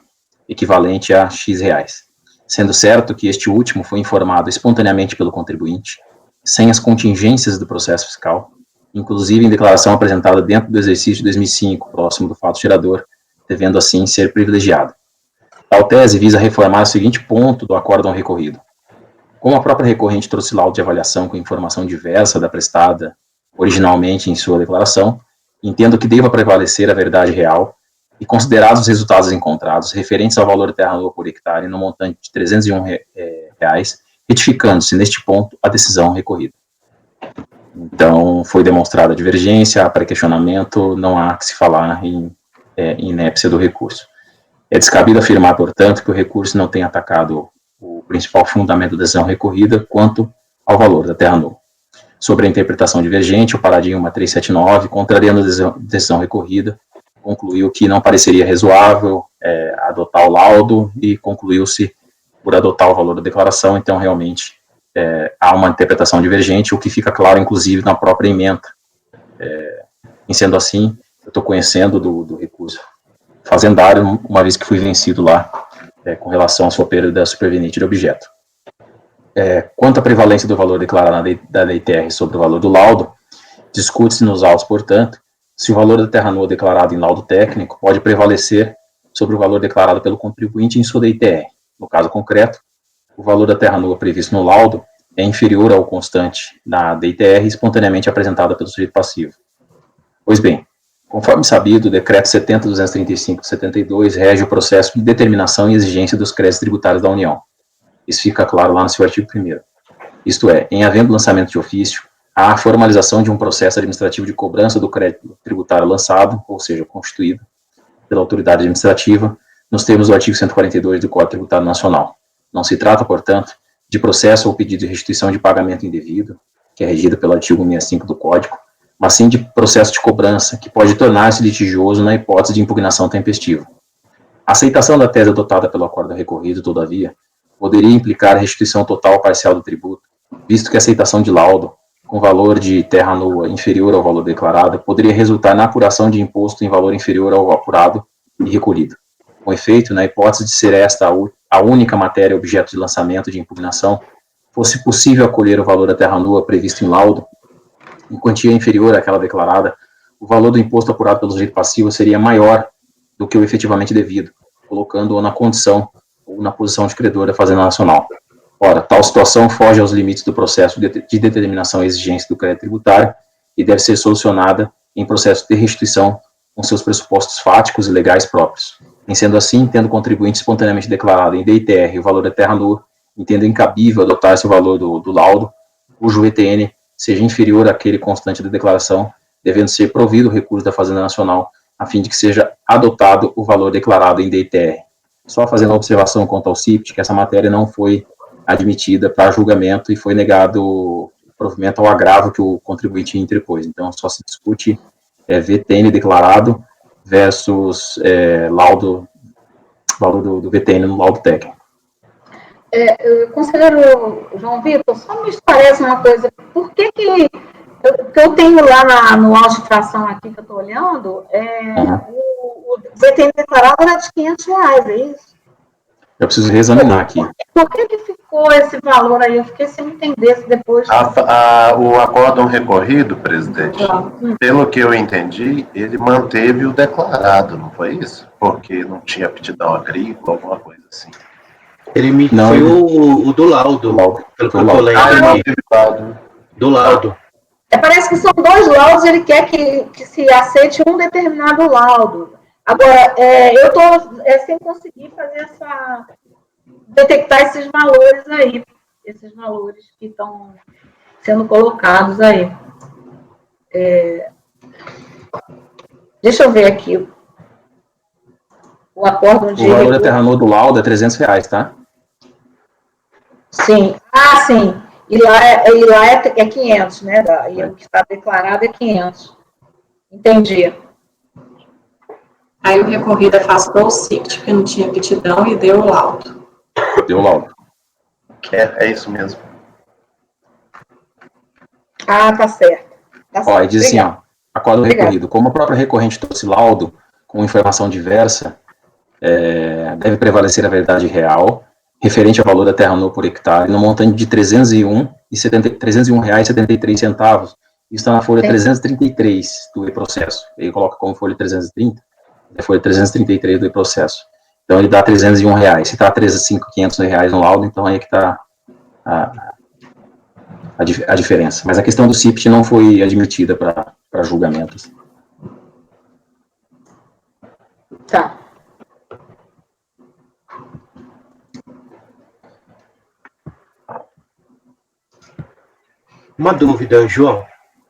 equivalente a X reais, sendo certo que este último foi informado espontaneamente pelo contribuinte, sem as contingências do processo fiscal, inclusive em declaração apresentada dentro do exercício de 2005, próximo do fato gerador, devendo assim ser privilegiado. Tal tese visa reformar o seguinte ponto do acórdão recorrido. Como a própria recorrente trouxe laudo de avaliação com informação diversa da prestada originalmente em sua declaração, entendo que deva prevalecer a verdade real e, considerados os resultados encontrados referentes ao valor de terra nua por hectare no montante de R$301, retificando-se neste ponto a decisão recorrida. Então, foi demonstrada a divergência, há pré-questionamento, não há que se falar em inépcia do recurso. É descabido afirmar, portanto, que o recurso não tem atacado o principal fundamento da decisão recorrida, quanto ao valor da terra nua. Sobre a interpretação divergente, o paradigma 379, contrariando a decisão recorrida, concluiu que não pareceria razoável adotar o laudo e concluiu-se por adotar o valor da declaração. Então, realmente, há uma interpretação divergente, o que fica claro, inclusive, na própria ementa. E sendo assim, eu estou conhecendo do recurso fazendário, uma vez que fui vencido lá, com relação à sua perda superveniente de objeto. Quanto à prevalência do valor declarado da DTR sobre o valor do laudo, discute-se nos autos, portanto, se o valor da terra nua declarado em laudo técnico pode prevalecer sobre o valor declarado pelo contribuinte em sua DTR. No caso concreto, o valor da terra nua previsto no laudo é inferior ao constante na DTR espontaneamente apresentada pelo sujeito passivo. Pois bem, conforme sabido, o decreto 70.235 de 72 rege o processo de determinação e exigência dos créditos tributários da União. Isso fica claro lá no seu artigo 1º. Isto é, em havendo lançamento de ofício, há a formalização de um processo administrativo de cobrança do crédito tributário lançado, ou seja, constituído pela autoridade administrativa, nos termos do artigo 142 do Código Tributário Nacional. Não se trata, portanto, de processo ou pedido de restituição de pagamento indevido, que é regido pelo artigo 165 do Código, mas sim de processo de cobrança, que pode tornar-se litigioso na hipótese de impugnação tempestiva. A aceitação da tese adotada pelo acordo recorrido, todavia, poderia implicar restituição total ou parcial do tributo, visto que a aceitação de laudo, com valor de terra nua inferior ao valor declarado, poderia resultar na apuração de imposto em valor inferior ao apurado e recolhido. Com efeito, na hipótese de ser esta a única matéria objeto de lançamento de impugnação, fosse possível acolher o valor da terra nua previsto em laudo, em quantia inferior àquela declarada, o valor do imposto apurado pelo sujeito passivo seria maior do que o efetivamente devido, colocando-o na condição ou na posição de credor da Fazenda Nacional. Ora, tal situação foge aos limites do processo de determinação e exigência do crédito tributário e deve ser solucionada em processo de restituição com seus pressupostos fáticos e legais próprios. Em sendo assim, tendo o contribuinte espontaneamente declarado em DITR o valor da terra nua, entendo incabível adotar-se o valor do laudo, cujo ETN seja inferior àquele constante da declaração, devendo ser provido o recurso da Fazenda Nacional, a fim de que seja adotado o valor declarado em DITR. Só fazendo a observação quanto ao CIPT, que essa matéria não foi admitida para julgamento e foi negado o provimento ao agravo que o contribuinte interpôs. Então, só se discute VTN declarado versus laudo, valor do VTN no laudo técnico. Conselheiro João Vitor, só me esclarece uma coisa. Por que eu tenho lá no auto de fração aqui que eu estou olhando, o VTN declarado era de R$500, é isso? Eu preciso reexaminar aqui. Por que ficou esse valor aí? Eu fiquei sem entender se depois... O acórdão recorrido, presidente, pelo que eu entendi, ele manteve o declarado, não foi isso? Porque não tinha aptidão agrícola, alguma coisa assim. Ele foi o do laudo, pelo que eu lembro aqui. Do laudo. Parece que são dois laudos, ele quer que se aceite um determinado laudo. Agora, eu estou sem conseguir fazer detectar esses valores aí, esses valores que estão sendo colocados aí. Deixa eu ver aqui. O acórdão de... O valor da terra nua do laudo é R$300, tá? Sim. Ah, sim. E lá é 500, né? E o que está declarado é 500. Entendi. Aí o recorrido afastou o CIPT, porque não tinha aptidão, e deu o laudo. Deu o laudo. É isso mesmo. Ah, tá certo. Ó, e diz assim, ó, acórdão recorrido. Como a própria recorrente trouxe laudo com informação diversa, deve prevalecer a verdade real, referente ao valor da terra nua por hectare, no montante de R$301,73. Isso está na folha 333 do e-processo. Ele coloca como folha 330, é folha 333 do e-processo. Então, ele dá R$301. Se está R$500 no laudo, então aí é que está a diferença. Mas a questão do CIPT não foi admitida para julgamentos. Tá. Uma dúvida, João.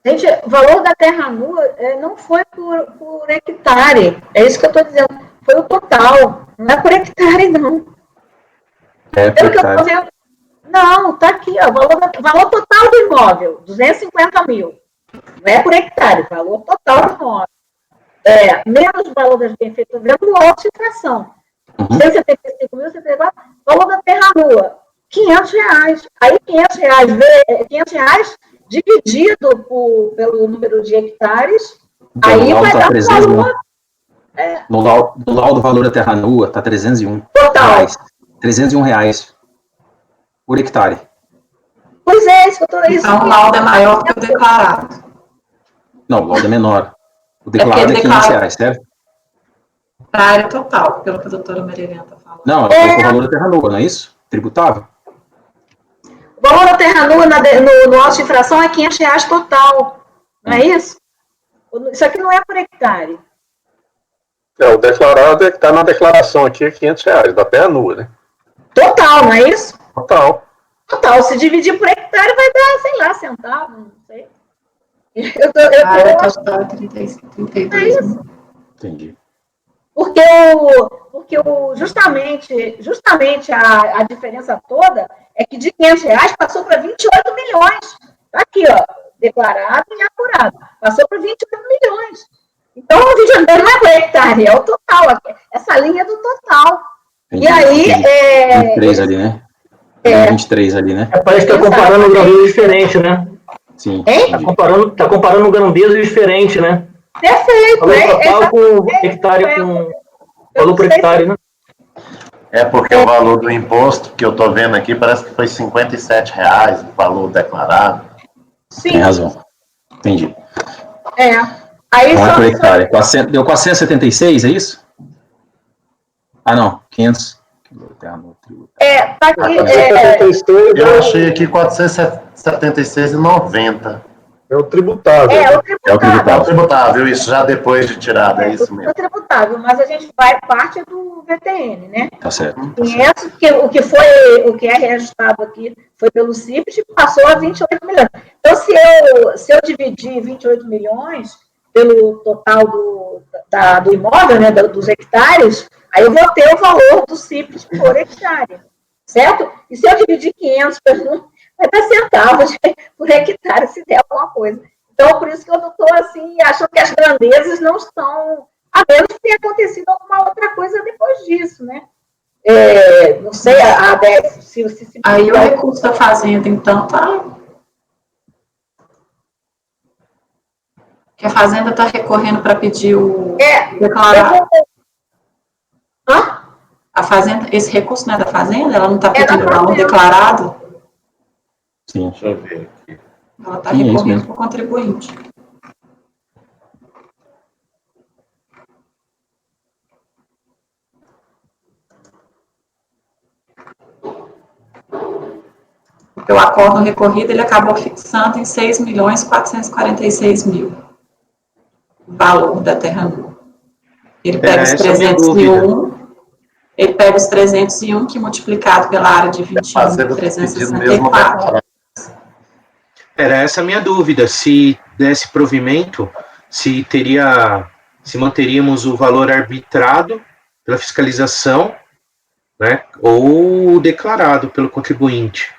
Gente, o valor da terra nua não foi por hectare. É isso que eu estou dizendo. Foi o total. Não é por hectare, não. Pelo que eu estou vendo. Não, está aqui, ó, valor total do imóvel, 250 mil. Não é por hectare, valor total do imóvel. Menos o valor das benfeitorias, vendo alta inflação. 175 mil, 174, valor da terra nua, R$500. Aí R$500 dividido pelo número de hectares, então, aí vai dar um valor. No laudo, o valor da terra nua está 301. Total. R$301 por hectare. Pois é, isso que eu estou dizendo. Então o laudo é maior que o declarado. Não, o laudo é menor. O declarado é R$500, certo? Para a área total, pelo que a doutora Maria está falando. Não, é o valor da terra nua, não é isso? Tributável. O valor da terra nua no auto de infração é R$500 total. Não é isso? Isso aqui não é por hectare. O declarado é que está na declaração aqui, é R$500, da terra nua, né? Total, não é isso? Total. Total. Se dividir por hectare, vai dar, sei lá, centavo, não sei. A área total é 32 mil. Entendi. Porque justamente a diferença toda é que de R$500 passou para 28 milhões. Está aqui, ó, declarado e apurado. Passou para 28 milhões. Então, o Rio de Janeiro não é por hectare, é o total. Essa linha é do total. Entendi. E aí... 23 ali, né? 23 ali, né? Parece que está comparando grandezas diferentes, né? Sim. Está comparando grandezas diferentes, né? Perfeito. Valor total com hectare, com valor por hectare, né? É porque o valor do imposto que eu estou vendo aqui parece que foi R$57 o valor declarado. Sim. Tem razão. Entendi. Aí não é por hectare. Deu 476, é isso? Ah, não. 500. Tá aqui. Eu achei aqui 476,90. É o tributável. É o tributável, isso, já depois de tirada, é isso mesmo. É tributável, mas a gente vai parte do VTN, né? Tá certo. 500, o que é reajustado aqui foi pelo CIPS e passou a 28 milhões. Então, se eu dividir 28 milhões pelo total do imóvel, né, dos hectares, aí eu vou ter o valor do CIPS por hectare, certo? E se eu dividir 500 vai dar centavos por hectare, se der alguma coisa. Então, por isso que eu não estou assim, achando que as grandezas não estão, a menos que tenha acontecido alguma outra coisa depois disso, né? Não sei, se aí o recurso da Fazenda, então, tá... Que a Fazenda está recorrendo para pedir o declarado. A Fazenda, esse recurso não é da Fazenda? Ela não está pedindo não o declarado? Sim. Deixa eu ver aqui. Ela está recorrendo para o contribuinte. Porque o acordo recorrido, ele acabou fixando em 6.446.000 o valor da terra nua. Ele pega os 301, ele pega os 301, que multiplicado pela área de 21.364. Era essa a minha dúvida, se desse provimento, se manteríamos o valor arbitrado pela fiscalização, né, ou declarado pelo contribuinte.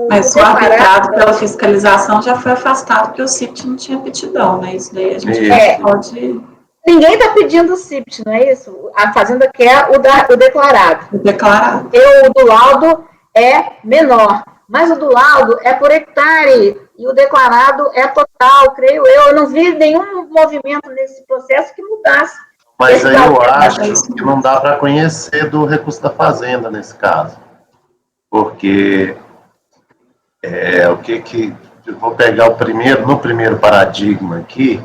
Mas o arbitrado pela fiscalização já foi afastado porque o CIPT não tinha aptidão, né? Isso daí a gente pode... Ninguém está pedindo o CIPT, não é isso? A Fazenda quer o declarado. O declarado. O do laudo é menor, mas o do laudo é por hectare e o declarado é total, creio eu. Eu não vi nenhum movimento nesse processo que mudasse. Mas aí eu acho que não dá para conhecer do recurso da Fazenda nesse caso. Porque eu vou pegar no primeiro paradigma aqui.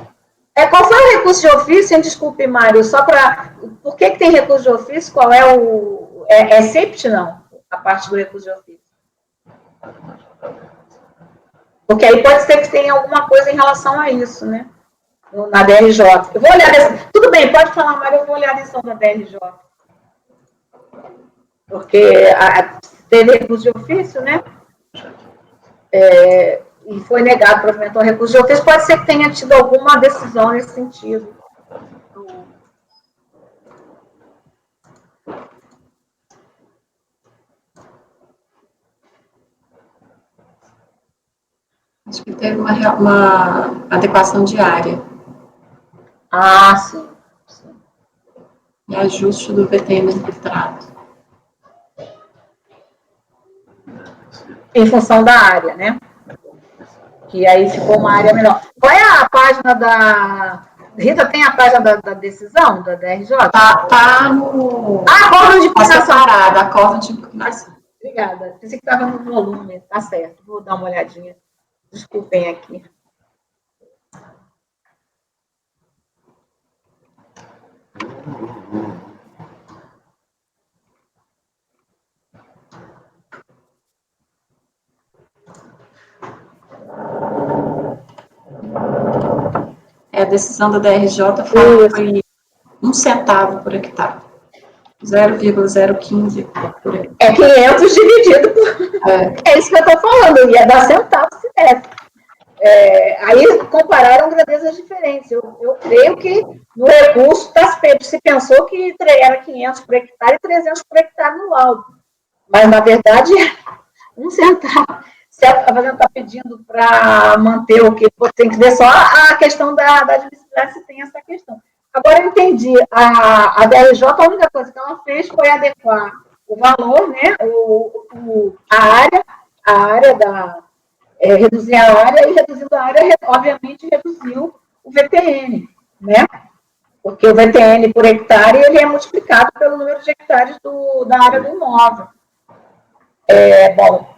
Qual foi o recurso de ofício? Desculpe, Mário, só para... Por que tem recurso de ofício? Qual é o... É CIPT, não? A parte do recurso de ofício. Porque aí pode ser que tenha alguma coisa em relação a isso, né? Na DRJ. Eu vou olhar... Tudo bem, pode falar, Mário, eu vou olhar a lição da DRJ. Porque teve recurso de ofício, né? E foi negado para apresentar o recurso de ofício, pode ser que tenha tido alguma decisão nesse sentido. Acho que teve uma adequação diária. Ah, sim. E ajuste do VTN no contrato. Em função da área, né? Que aí ficou uma área menor. Qual é a página da... Rita, tem a página da decisão, da DRJ? Tá no... Acordo de impugnação. Separada, acordo de impugnação. Obrigada. Pensei que estava no volume. Tá certo. Vou dar uma olhadinha. Desculpem aqui. A decisão da DRJ foi 1 centavo por hectare. 0,015 por hectare. É 500 dividido por... É isso que eu estou falando, ia dar centavos se desse. Aí compararam grandezas diferentes. Eu creio que no recurso se pensou que era 500 por hectare e 300 por hectare no laudo. Mas, na verdade, 1 centavo. Se a fazenda está pedindo para manter o que tem que ver só a questão da admissibilidade, se tem essa questão. Agora eu entendi, a DRJ, a única coisa que ela fez foi adequar o valor, né, a área reduzir a área, e reduzindo a área, obviamente, reduziu o VTN, né, porque o VTN por hectare, ele é multiplicado pelo número de hectares da área do imóvel. Bom,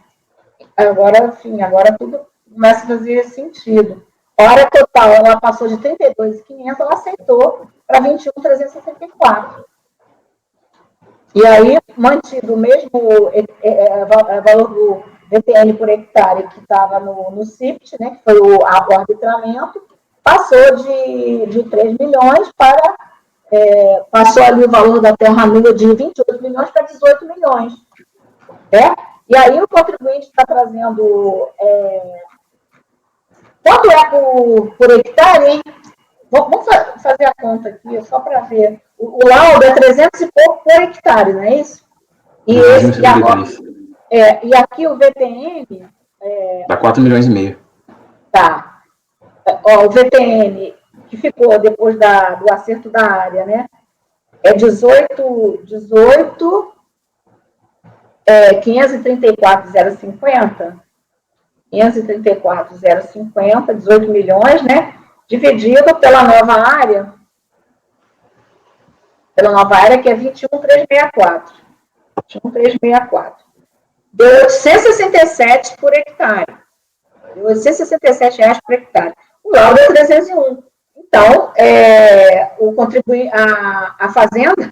agora, enfim, agora tudo começa a fazer sentido. A área total, ela passou de 32.500, ela aceitou para 21.364. E aí, mantido o mesmo valor do VTN por hectare que estava no CIPT, né, que foi o arbitramento, passou de 3 milhões para... passou ali o valor da terra nua de 28 milhões para 18 milhões. E aí o contribuinte está trazendo... quanto é por hectare, hein? Vamos fazer a conta aqui, só para ver. O laudo é 300 e pouco por hectare, não é isso? E aqui o VTN... dá 4 milhões e meio. Tá. O VTN, que ficou depois do acerto da área, né? É 534.050. 534.050, 18 milhões, né? Dividido pela nova área, que é 21.364. 21.364. Deu 867 por hectare. Deu 867 reais por hectare. O laudo é 301. Então, a fazenda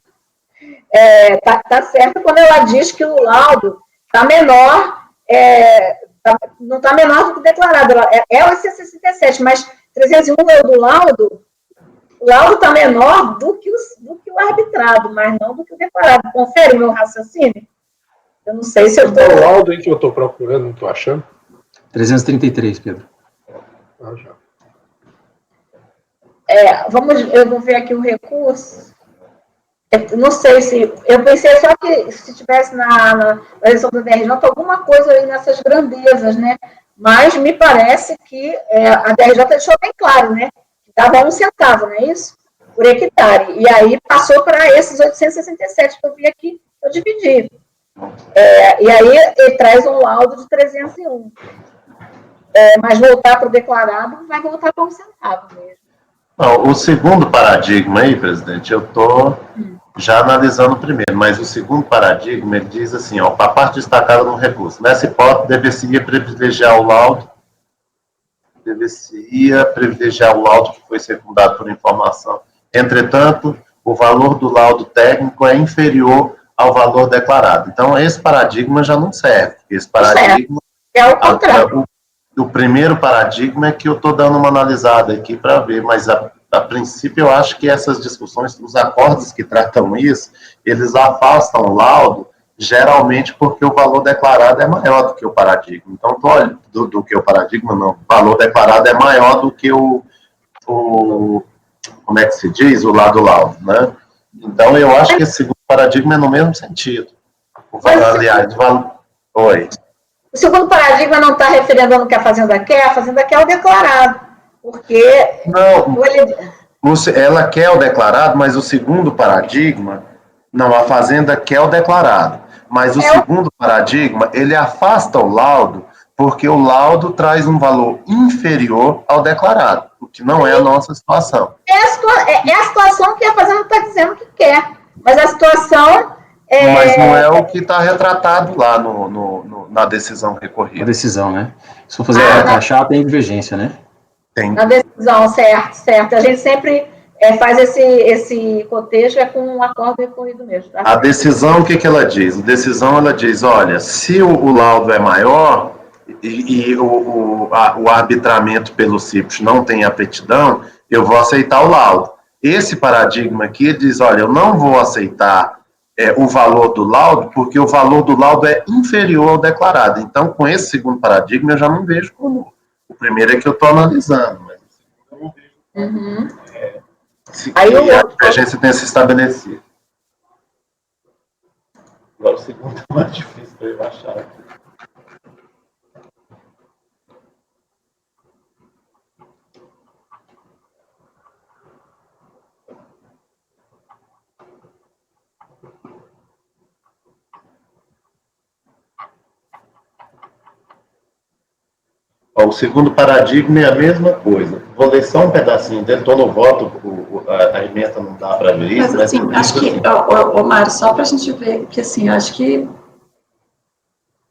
tá certa quando ela diz que o laudo está menor, não está menor do que declarado. É 867, mas 301 é o do laudo. O laudo está menor do que o arbitrado, mas não do que o declarado. Confere o meu raciocínio? Eu não sei se eu estou... O laudo aí que eu estou procurando, não estou achando. 333, Pedro. Já. Eu vou ver aqui o recurso. Não sei se... Eu pensei só que se tivesse na eleição do DRJ alguma coisa aí nessas grandezas, né? Mas me parece que a DRJ deixou bem claro, né? Que dava 1 centavo, não é isso? Por hectare. E aí passou para esses 867 que eu vi aqui, eu dividi. E aí ele traz um laudo de 301. Mas voltar para o declarado, vai voltar para 1 centavo mesmo. Não, o segundo paradigma aí, presidente, eu estou já analisando o primeiro, mas o segundo paradigma, ele diz assim, a parte destacada no recurso. Nessa hipótese, deveria privilegiar o laudo que foi secundado por informação. Entretanto, o valor do laudo técnico é inferior ao valor declarado. Então, esse paradigma já não serve. Esse paradigma... É o contrário. O primeiro paradigma é que eu estou dando uma analisada aqui para ver, mas a princípio eu acho que essas discussões, os acordos que tratam isso, eles afastam o laudo, geralmente porque o valor declarado é maior do que o paradigma. Então, do que o paradigma, não. O valor declarado é maior do que o como é que se diz? O lado laudo, né? Então, eu acho que esse segundo paradigma é no mesmo sentido. Oi. O segundo paradigma não está referendando o que a Fazenda quer o declarado, porque... Não, ela quer o declarado, mas o segundo paradigma, não, a Fazenda quer o declarado, mas o segundo paradigma, ele afasta o laudo, porque o laudo traz um valor inferior ao declarado, o que não é a nossa situação. É a situação que a Fazenda está dizendo que quer, mas a situação... Mas não é o que está retratado lá na decisão recorrida. A decisão, né? Se for fazer a crachá, tem divergência, né? Tem. Na decisão, certo. A gente sempre faz esse cotejo com um acordo recorrido mesmo. Tá? A decisão, o que ela diz? A decisão, ela diz, olha, se o laudo é maior e o arbitramento pelo CIPS não tem aptidão, eu vou aceitar o laudo. Esse paradigma aqui diz, olha, eu não vou aceitar o valor do laudo, porque o valor do laudo é inferior ao declarado. Então, com esse segundo paradigma, eu já não vejo como. O primeiro é que eu estou analisando, mas o segundo eu não vejo. Aí a divergência tenha se estabelecido. Agora o segundo é mais difícil para eu achar aqui. O segundo paradigma é a mesma coisa. Vou ler só um pedacinho dele, estou no voto, a emenda não dá para ver isso. Mas assim, acho que, Mário, só para a gente ver, que assim, acho que,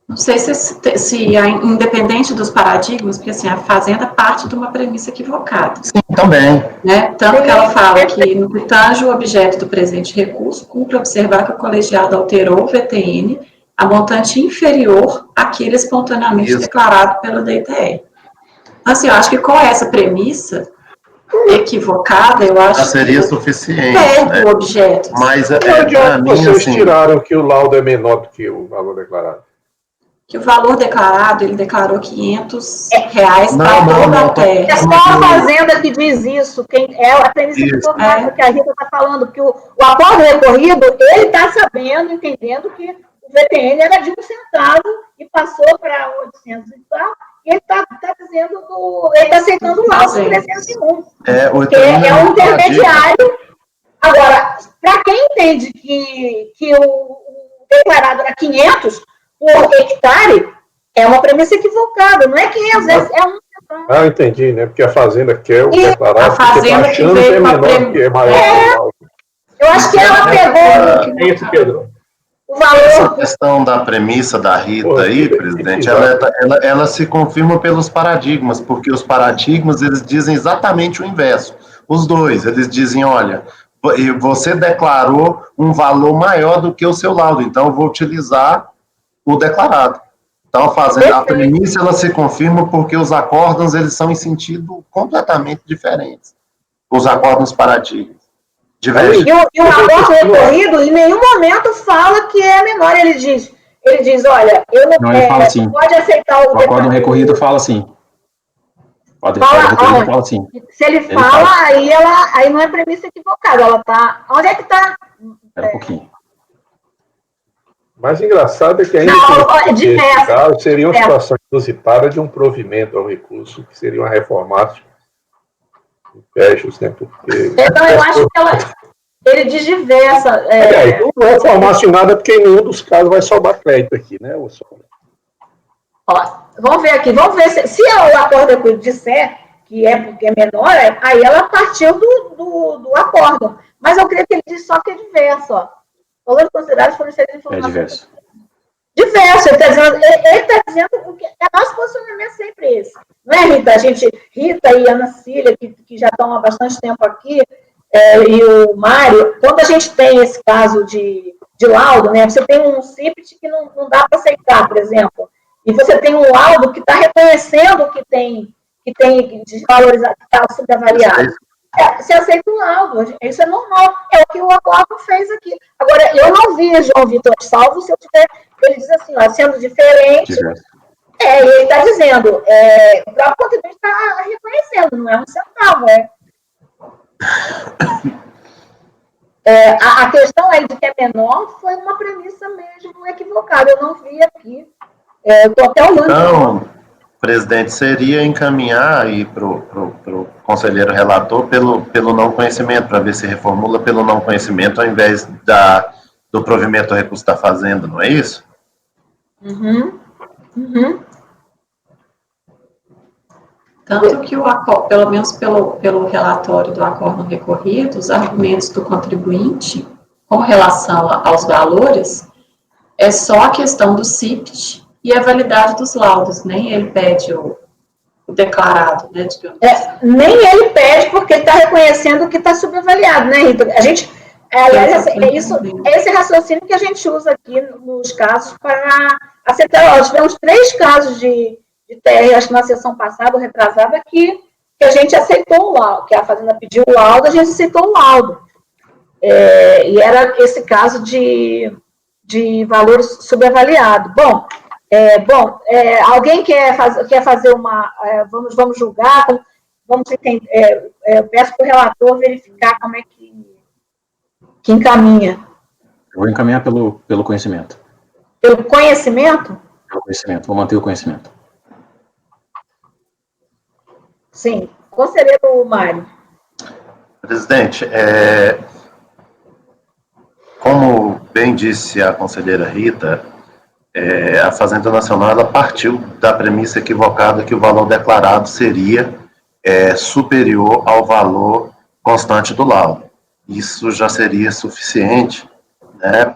não sei se independente dos paradigmas, porque assim, a Fazenda parte de uma premissa equivocada. Sim, também. Né? Tanto que ela fala que, no que tange o objeto do presente recurso, cumpre observar que o colegiado alterou o VTN a montante inferior àquele espontaneamente declarado pela DTR. Então, assim, eu acho que com essa premissa equivocada, eu acho já seria suficiente, o objeto. Mas para mim, vocês tiraram que o laudo é menor do que o valor declarado? Que o valor declarado, ele declarou R$500 para toda a terra. É só a Fazenda que diz isso, a premissa equivocada que a Rita está falando, porque o acordo recorrido, ele está sabendo, entendendo que o VTN era de 1 centavo e passou para 800 e tal, e ele está dizendo, ele está aceitando o laudo de 301. Porque é um intermediário. Agora, para quem entende que o declarado era 500 por hectare, é uma premissa equivocada, não é 500, é 1 centavo. Ah, entendi, né? Porque a Fazenda quer o declarado, a Fazenda porque está achando que é menor, que é maior. Eu acho que ela pegou... Isso, Pedro. O valor... Essa questão da premissa da Rita aí, presidente, ela se confirma pelos paradigmas, porque os paradigmas, eles dizem exatamente o inverso. Os dois, eles dizem, olha, você declarou um valor maior do que o seu laudo, então eu vou utilizar o declarado. Então, a premissa, ela se confirma porque os acórdãos, eles são em sentido completamente diferentes. Os acórdãos paradigmas. E o acordo recorrido, em nenhum momento, fala que é menor. Ele diz, olha, eu não, ele fala assim. Pode aceitar o acordo recorrido fala assim. Fala assim. Se ele fala, aí não é premissa equivocada. Ela está... Onde é que está? Espera um pouquinho. Mais engraçado é que ainda nesse caso seria uma situação inusitada de um provimento ao recurso, que seria uma reformática. Pechos, né? Porque... Então, eu acho que ele diz diversa. Não é reformasse nada, porque em nenhum dos casos vai sobrar crédito aqui, né, Vamos ver aqui, se o acordo disser que é porque é menor, aí ela partiu do acordo. Mas eu creio que ele diz só que é diverso, ó. Valores considerados fornecidos de informações. É diverso. Diverso, ele está dizendo que nosso posicionamento é sempre esse. Não é, Rita? Rita e Ana Cília, que já estão há bastante tempo aqui, e o Mário, quando a gente tem esse caso de laudo, né, você tem um CIPT que não dá para aceitar, por exemplo, e você tem um laudo que está reconhecendo que tem desvalorizado, que está subavaliado. Você aceita o laudo, isso é normal, é o que o acordo fez aqui. Agora, eu não vi João Vitor, salvo se eu tiver, ele diz assim, ó, sendo diferente, ele está dizendo, o próprio contribuinte está reconhecendo, não é 1 centavo, a questão aí de que é menor foi uma premissa mesmo equivocada, eu não vi aqui Eu estou até olhando. Então, presidente, seria encaminhar aí para o conselheiro relator pelo não conhecimento, para ver se reformula pelo não conhecimento, ao invés do provimento do recurso da Fazenda, não é isso? Uhum. Tanto que pelo menos pelo relatório do acórdão recorrido, os argumentos do contribuinte com relação aos valores é só a questão do CIPT e a validade dos laudos, nem ele pede o declarado, né, digamos assim. Nem ele pede, porque está reconhecendo que está subavaliado, né, Rita? A gente, esse raciocínio que a gente usa aqui nos casos para aceitar. Nós tivemos 3 casos de TR, acho que na sessão passada, ou retrasada, que a gente aceitou o laudo, que a Fazenda pediu o laudo, a gente aceitou o laudo. E era esse caso de valor subavaliado. Bom, alguém quer fazer uma... vamos julgar, vamos entender, eu peço para o relator verificar como é que encaminha. Eu vou encaminhar pelo conhecimento. Pelo conhecimento? Pelo conhecimento, vou manter o conhecimento. Sim. Conselheiro Mário. Presidente, como bem disse a conselheira Rita, a Fazenda Nacional ela partiu da premissa equivocada que o valor declarado seria superior ao valor constante do laudo. Isso já seria suficiente, né,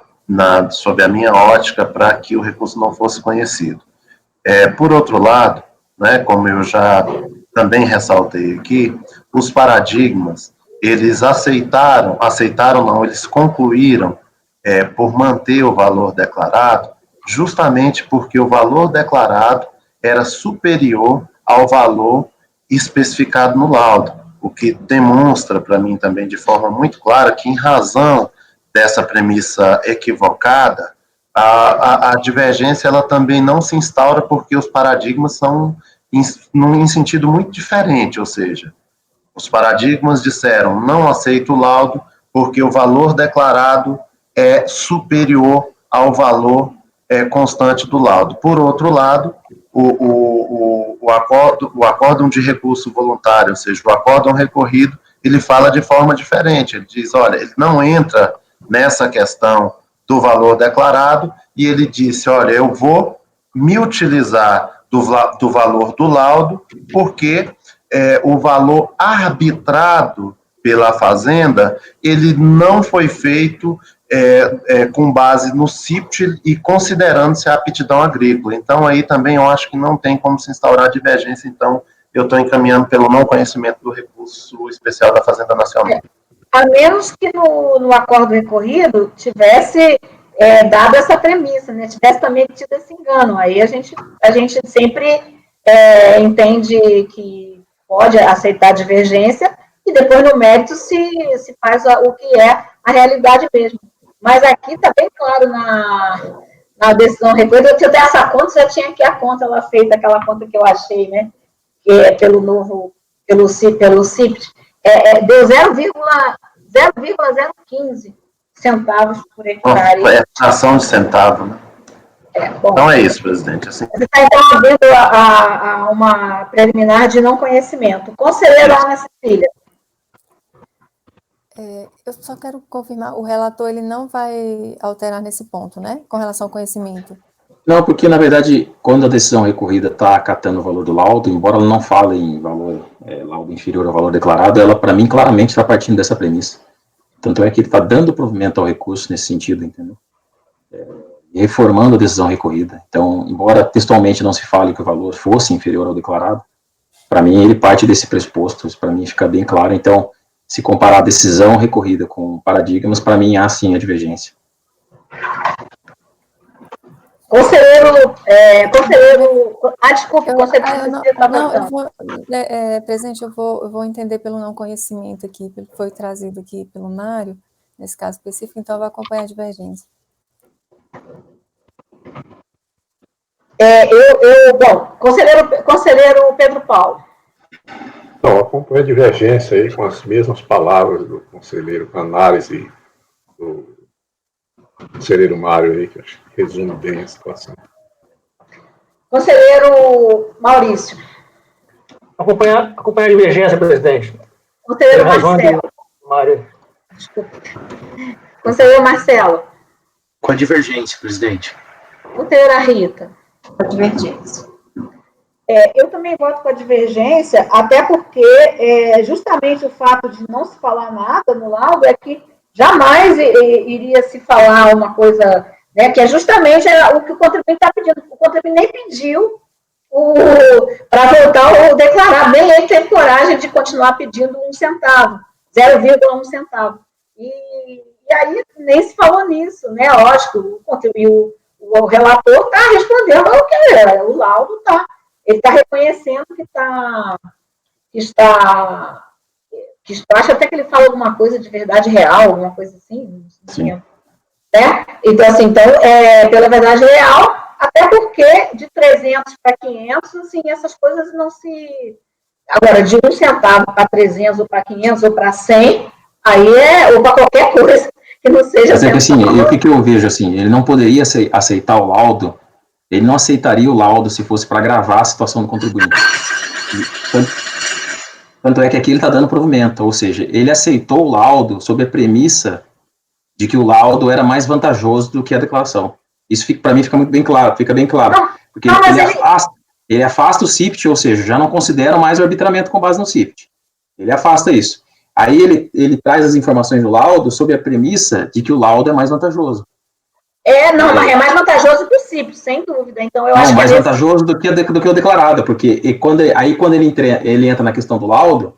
sob a minha ótica, para que o recurso não fosse conhecido. Por outro lado, né, como eu já também ressaltei aqui, os paradigmas, eles eles concluíram por manter o valor declarado, justamente porque o valor declarado era superior ao valor especificado no laudo, o que demonstra para mim também de forma muito clara que, em razão dessa premissa equivocada, a divergência ela também não se instaura porque os paradigmas são em sentido muito diferente, ou seja, os paradigmas disseram não aceito o laudo porque o valor declarado é superior ao valor constante do laudo. Por outro lado, o acórdão de recurso voluntário, ou seja, o acórdão recorrido, ele fala de forma diferente. Ele diz, olha, ele não entra nessa questão do valor declarado e ele disse, olha, eu vou me utilizar do valor do laudo porque o valor arbitrado pela Fazenda, ele não foi feito com base no CIPT e considerando-se a aptidão agrícola. Então, aí também eu acho que não tem como se instaurar divergência, então eu estou encaminhando pelo não conhecimento do recurso especial da Fazenda Nacional. A menos que no acordo recorrido tivesse dado essa premissa, né? Tivesse também tido esse engano. Aí a gente sempre entende que pode aceitar a divergência e depois no mérito se faz o que é a realidade mesmo. Mas aqui está bem claro na decisão recorrida. Eu tenho essa conta, já tinha aqui a conta ela feita, aquela conta que eu achei, né? Que é pelo CIPT. Deu 0,015 centavos por hectare. Fração de centavo, né? Bom, então é isso, presidente. Assim. Você está então abrindo a uma preliminar de não conhecimento. Conselheiro Ana Cecília. Eu só quero confirmar, o relator ele não vai alterar nesse ponto, né? Com relação ao conhecimento. Não, porque, na verdade, quando a decisão recorrida está acatando o valor do laudo, embora ela não fale em valor laudo inferior ao valor declarado, ela, para mim, claramente está partindo dessa premissa. Tanto é que ele está dando provimento ao recurso nesse sentido, entendeu? Reformando a decisão recorrida. Então, embora textualmente não se fale que o valor fosse inferior ao declarado, para mim, ele parte desse pressuposto, para mim fica bem claro. Então, se comparar a decisão recorrida com paradigmas, para mim há sim a divergência. Conselheiro, desculpe, presidente, eu vou entender pelo não conhecimento aqui, pelo que foi trazido aqui pelo Mário, nesse caso específico, então eu vou acompanhar a divergência. Conselheiro Pedro Paulo. Então, acompanho a divergência aí com as mesmas palavras do conselheiro, com a análise do conselheiro Mário aí, que acho que resume bem a situação. Conselheiro Maurício. Acompanhar a divergência, presidente. Conselheiro Marcelo. Desculpa. Conselheiro Marcelo. Com a divergência, presidente. Conselheira Rita. Com a divergência. Eu também voto com a divergência, até porque justamente o fato de não se falar nada no laudo é que jamais iria se falar uma coisa, né, que é justamente o que o contribuinte está pedindo. O contribuinte nem pediu para voltar o declarado, nem ele teve coragem de continuar pedindo 1 centavo, 0,1 centavo. E aí nem se falou nisso, né? Lógico, o relator está respondendo ao que é, o laudo está. Ele está reconhecendo que acho até que ele fala alguma coisa de verdade real, alguma coisa assim. Sim. Né? Então, assim, pela verdade real, até porque de 300 para 500, assim, essas coisas não se... Agora, de 1 centavo para 300 ou para 500 ou para 100, aí ou para qualquer coisa que não seja... Mas assim, o que eu vejo, assim, ele não poderia aceitar o laudo. Ele não aceitaria o laudo se fosse para agravar a situação do contribuinte. Tanto é que aqui ele está dando provimento, ou seja, ele aceitou o laudo sob a premissa de que o laudo era mais vantajoso do que a declaração. Isso, para mim, fica bem claro. Porque ele afasta o CIPT, ou seja, já não considera mais o arbitramento com base no CIPT. Ele afasta isso. Aí ele traz as informações do laudo sob a premissa de que o laudo é mais vantajoso. É mais vantajoso que o CIPT, sem dúvida. Então, eu acho que mais vantajoso do que o declarado, porque quando ele entra na questão do laudo,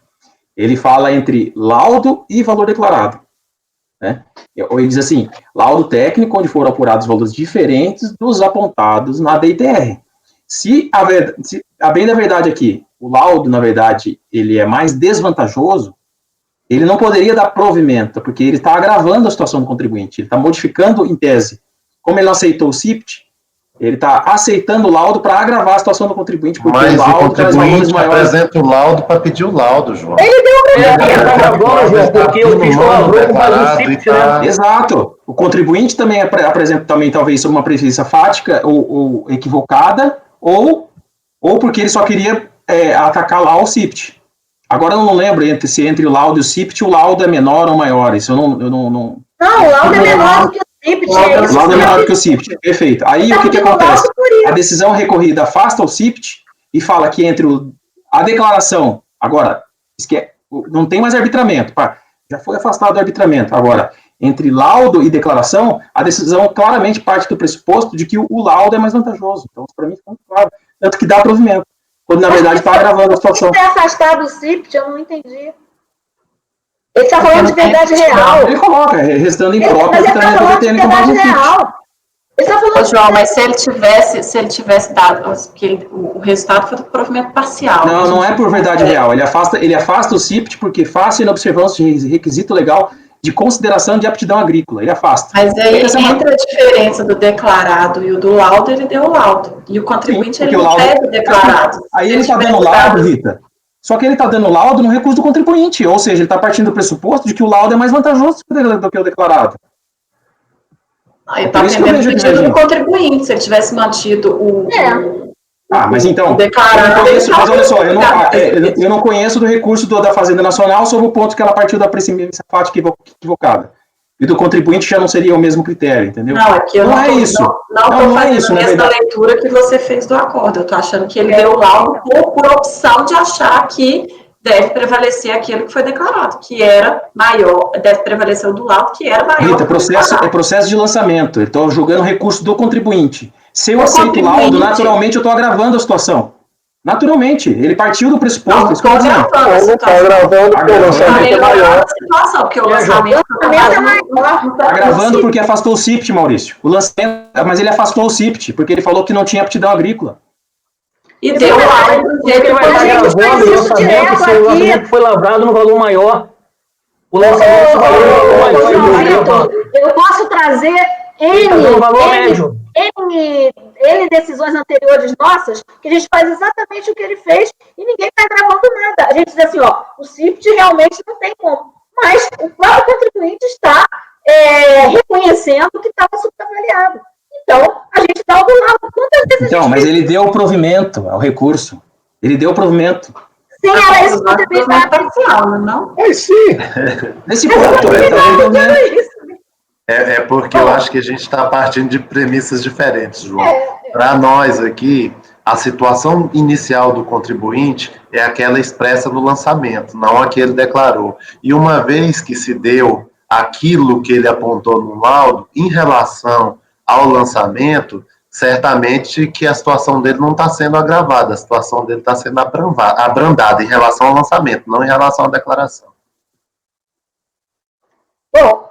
ele fala entre laudo e valor declarado. Né? Ou ele diz assim, laudo técnico, onde foram apurados valores diferentes dos apontados na DITR. Se a bem da verdade aqui, o laudo, na verdade, ele é mais desvantajoso, ele não poderia dar provimento, porque ele está agravando a situação do contribuinte, ele está modificando em tese. Como ele não aceitou o CIPT, ele está aceitando o laudo para agravar a situação do contribuinte, porque mas o laudo contribuinte apresenta o laudo para pedir o laudo, João. Ele deu porque eu fiz o CIPT, né? Exato. O contribuinte também apresenta talvez sob uma premissa fática ou equivocada, ou porque ele só queria atacar lá o CIPT. Agora eu não lembro se entre o laudo e o CIPT o laudo é menor ou maior. Isso eu não... Não, o laudo é menor do que o CIPT. O laudo é menor do que o CIPT, perfeito. Aí o que acontece? A decisão recorrida afasta o CIPT e fala que entre a declaração, agora, não tem mais arbitramento, já foi afastado o arbitramento. Agora, entre laudo e declaração, a decisão claramente parte do pressuposto de que o laudo é mais vantajoso. Então, para mim, fica muito claro. Tanto que dá provimento. Quando, na verdade, está agravando a situação. Se afastado do CIPT, eu não entendi. Ele está falando de verdade real. Ele coloca, restando impróprio, ele está falando de verdade real. João, mas se ele tivesse dado, que o resultado foi do provimento parcial. Não é por verdade real. Ele afasta o CIPT porque faz inobservância de requisito legal de consideração de aptidão agrícola. Ele afasta. Mas aí, entre a diferença do declarado e o do laudo, ele deu o laudo. E o contribuinte, ele não deve o declarado. Aí ele está dando laudo, Rita. Só que ele está dando laudo no recurso do contribuinte. Ou seja, ele está partindo do pressuposto de que o laudo é mais vantajoso do que o declarado. Ele está atendendo o pedido do contribuinte. Se ele tivesse mantido mas então, declarado, mas olha só, eu não conheço do recurso da Fazenda Nacional sobre o ponto que ela partiu da premissa fática equivocada. E do contribuinte já não seria o mesmo critério, entendeu? Não, aqui eu não é isso. Não é isso, a mesma leitura que você fez do acordo. Eu estou achando que ele deu o laudo por opção de achar que deve prevalecer aquilo que foi declarado, que era maior, deve prevalecer o do laudo, que era maior. Rita, processo de lançamento. Eu estou julgando o recurso do contribuinte. Se eu aceito o laudo, naturalmente eu estou agravando a situação. Naturalmente, ele partiu do pressuposto. Não, estou agravando a situação. Porque o lançamento é maior. Agravando porque afastou o CIPT, Maurício. O lançamento, mas ele afastou o CIPT, porque ele falou que não tinha aptidão agrícola. E deu lá. Ele vai estar gravando o lançamento se o lançamento foi lavrado no valor maior. O lançamento no valor maior. Eu posso trazer N decisões anteriores nossas, que a gente faz exatamente o que ele fez e ninguém está gravando nada. A gente diz assim, o CIPT realmente não tem como. Mas o próprio contribuinte está reconhecendo que estava subavaliado. Então, a gente dá o do lado. Quantas vezes então, mas ele deu o provimento ao recurso. Ele deu o provimento. Sim, era isso que eu estava pensando, não? Sim. Nesse ponto, É porque eu acho que a gente está partindo de premissas diferentes, João. Para nós aqui, a situação inicial do contribuinte é aquela expressa no lançamento, não a que ele declarou. E uma vez que se deu aquilo que ele apontou no laudo, em relação ao lançamento, certamente que a situação dele não está sendo agravada, a situação dele está sendo abrandada em relação ao lançamento, não em relação à declaração. Bom,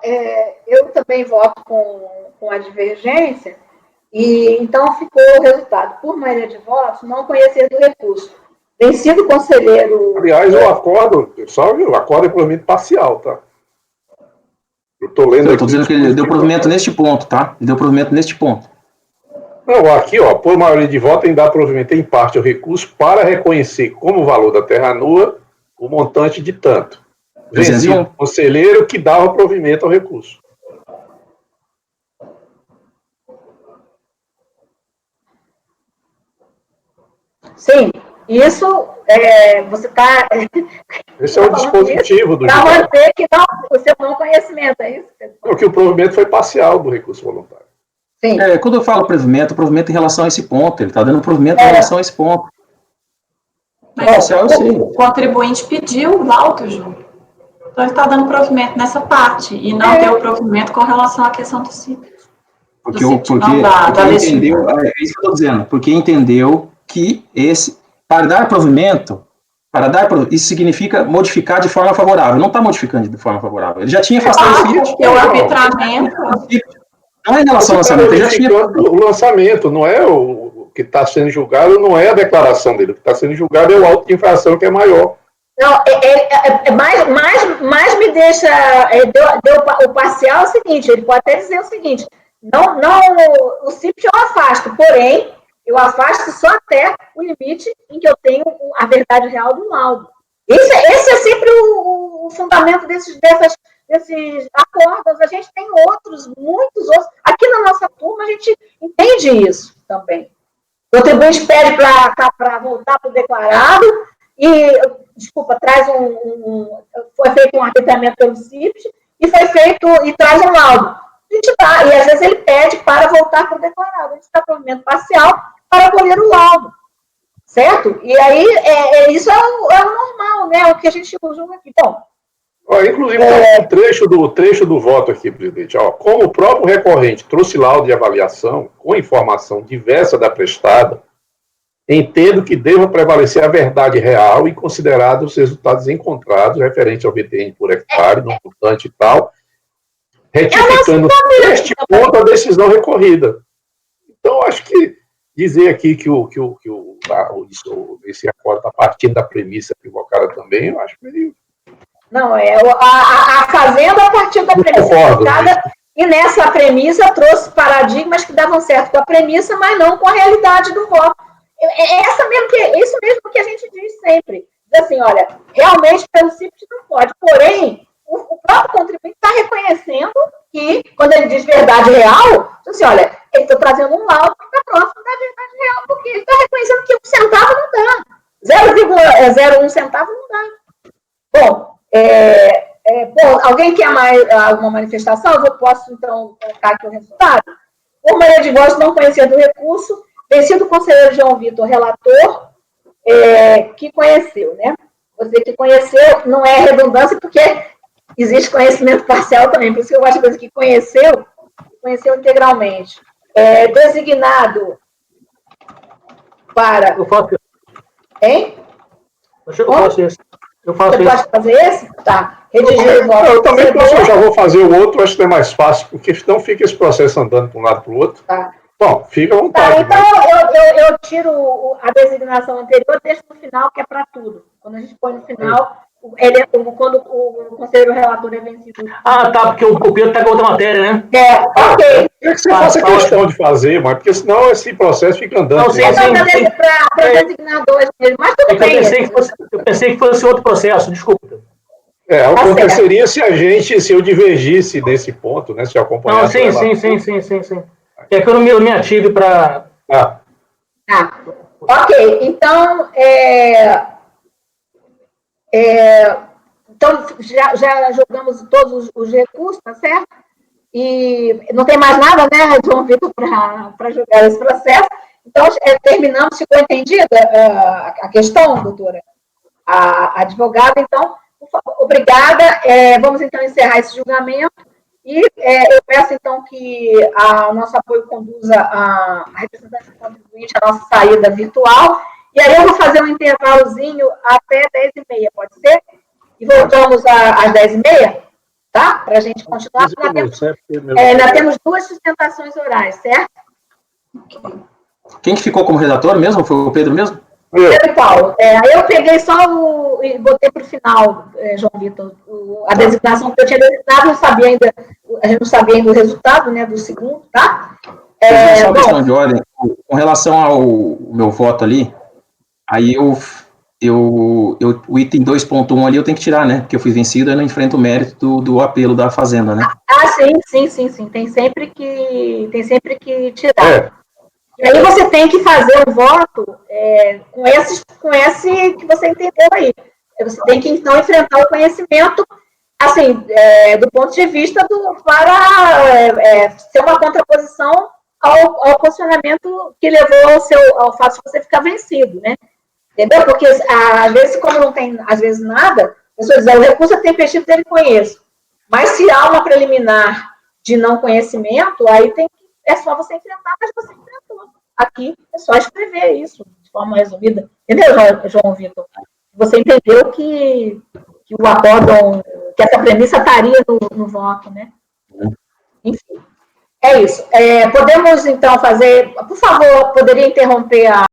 eu também voto com a divergência, e então ficou o resultado, por maioria de votos, não conhecer do recurso. Vencido o conselheiro... Aliás, o acordo, o acordo é provimento parcial, tá? Eu estou dizendo que ele deu provimento neste ponto, tá? Ele deu provimento neste ponto. Não, aqui, por maioria de votos, em dar provimento em parte ao recurso para reconhecer como valor da terra nua o montante de tanto. Vencido o conselheiro que dava provimento ao recurso. Sim, isso você está... Esse é o dispositivo do para manter que não, o seu não conhecimento, é isso? Porque o provimento foi parcial do recurso voluntário. Sim. Quando eu falo provimento em relação a esse ponto, ele está dando provimento em relação a esse ponto. Mas o contribuinte pediu o laudo, João. Então ele está dando provimento nessa parte, e não deu provimento com relação à questão do CIP. Porque entendeu, é isso que eu estou dizendo, porque entendeu que para dar provimento, isso significa modificar de forma favorável. Não está modificando de forma favorável. Ele já tinha afastado o CIP. Porque o arbitramento... Não é em relação ao lançamento. Ele já tinha... O lançamento, não é o que está sendo julgado, não é a declaração dele. O que está sendo julgado é o auto de infração, que é maior. Não, mais me deixa... o parcial é o seguinte, ele pode até dizer o seguinte, o CIP eu afasto, porém, eu afasto só até o limite em que eu tenho a verdade real do laudo. Esse é sempre o fundamento desses acordos. A gente tem muitos outros. Aqui na nossa turma, a gente entende isso também. O contribuinte pede para voltar para o declarado e, traz foi feito um arbitramento pelo CIP e foi feito e traz um laudo. E às vezes ele pede para voltar para o declarado. A gente está provimento parcial para colher o laudo, certo? E aí, isso é o normal, né? O que a gente julga aqui. Bom, inclusive, um trecho do voto aqui, presidente. Como o próprio recorrente trouxe laudo de avaliação com informação diversa da prestada, entendo que deva prevalecer a verdade real e considerado os resultados encontrados referente ao VTN por hectare, no montante e tal, retificando neste ponto a decisão recorrida. Então, acho que dizer aqui que esse acordo está partindo da premissa equivocada também, eu acho meio... Não, a Fazenda a partir da premissa equivocada, e nessa premissa trouxe paradigmas que davam certo com a premissa, mas não com a realidade do voto. Isso mesmo que a gente diz sempre. Diz assim, olha, realmente pelo simples não pode, porém, o próprio contribuinte está reconhecendo que, quando ele diz verdade real, assim, olha, ele está trazendo um laudo que está próximo da verdade real, porque ele está reconhecendo que 1 centavo não dá, 0,01 centavo não dá. Bom, alguém quer mais alguma manifestação? Eu posso, então, colocar aqui o resultado. Por maioria de votos não conhecer do recurso, vencido o conselheiro João Vitor, relator, que conheceu, né? Você que conheceu, não é redundância, porque existe conhecimento parcial também, por isso que eu gosto de dizer que conheceu integralmente. Designado para... Eu faço. Hein? Eu faço isso. Você pode fazer esse? Tá. Redigir o voto. Eu também posso, eu já vou fazer o outro, acho que é mais fácil, porque senão fica esse processo andando para um lado para o outro. Tá. Bom, fica à vontade. Tá, então eu tiro a designação anterior, deixo no final, que é para tudo. Quando a gente põe no final, quando o conselheiro relator é vencido. Ah, tá, porque o Pedro está com outra matéria, né? Ok. Queria que você faça questão de fazer, mas porque senão esse processo fica andando. Não, sim. Para designar dois mesmo, mas tudo bem. Eu pensei que fosse outro processo, desculpa. Aconteceria se eu divergisse nesse ponto, né? Se eu acompanhasse. Não, sim. Quer que eu não me ative para... Ok, então, então já jogamos todos os recursos, tá certo? E não tem mais nada, né, João Vitor, para jogar esse processo. Então, terminamos, ficou entendida a questão, doutora? A advogada, então, por favor, obrigada. Vamos, então, encerrar esse julgamento. E eu peço, então, que o nosso apoio conduza a representante do contribuinte à nossa saída virtual. E aí eu vou fazer um intervalozinho até 10h30, pode ser? E voltamos às 10h30, tá? Para a gente continuar. Ainda temos 2 sustentações orais, certo? Quem que ficou como redator mesmo? Foi o Pedro mesmo? Pedro Paulo. Eu peguei só e botei para o final, João Vitor, a designação que eu tinha designado, a gente não sabia ainda o resultado, né, do segundo, tá? Só uma questão de ordem. Com relação ao meu voto ali, aí o item 2.1 ali eu tenho que tirar, né? Porque eu fui vencido e não enfrento o mérito do apelo da Fazenda, né? Sim. Tem sempre que tirar. E aí você tem que fazer o voto com esse que você entendeu aí. Você tem que, então, enfrentar o conhecimento, assim, do ponto de vista para ser uma contraposição ao posicionamento que levou ao fato de você ficar vencido, né? Entendeu? Porque, às vezes, como não tem, às vezes, nada, a pessoa diz, o recurso é tempestivo dele conheço. Mas se há uma preliminar de não conhecimento, aí é só você enfrentar, mas você enfrentou. Aqui é só escrever isso de forma resumida. Entendeu, João Vitor? Você entendeu que o acórdão, que essa premissa estaria no voto, né? Enfim, é isso. Podemos, então, fazer... Por favor, poderia interromper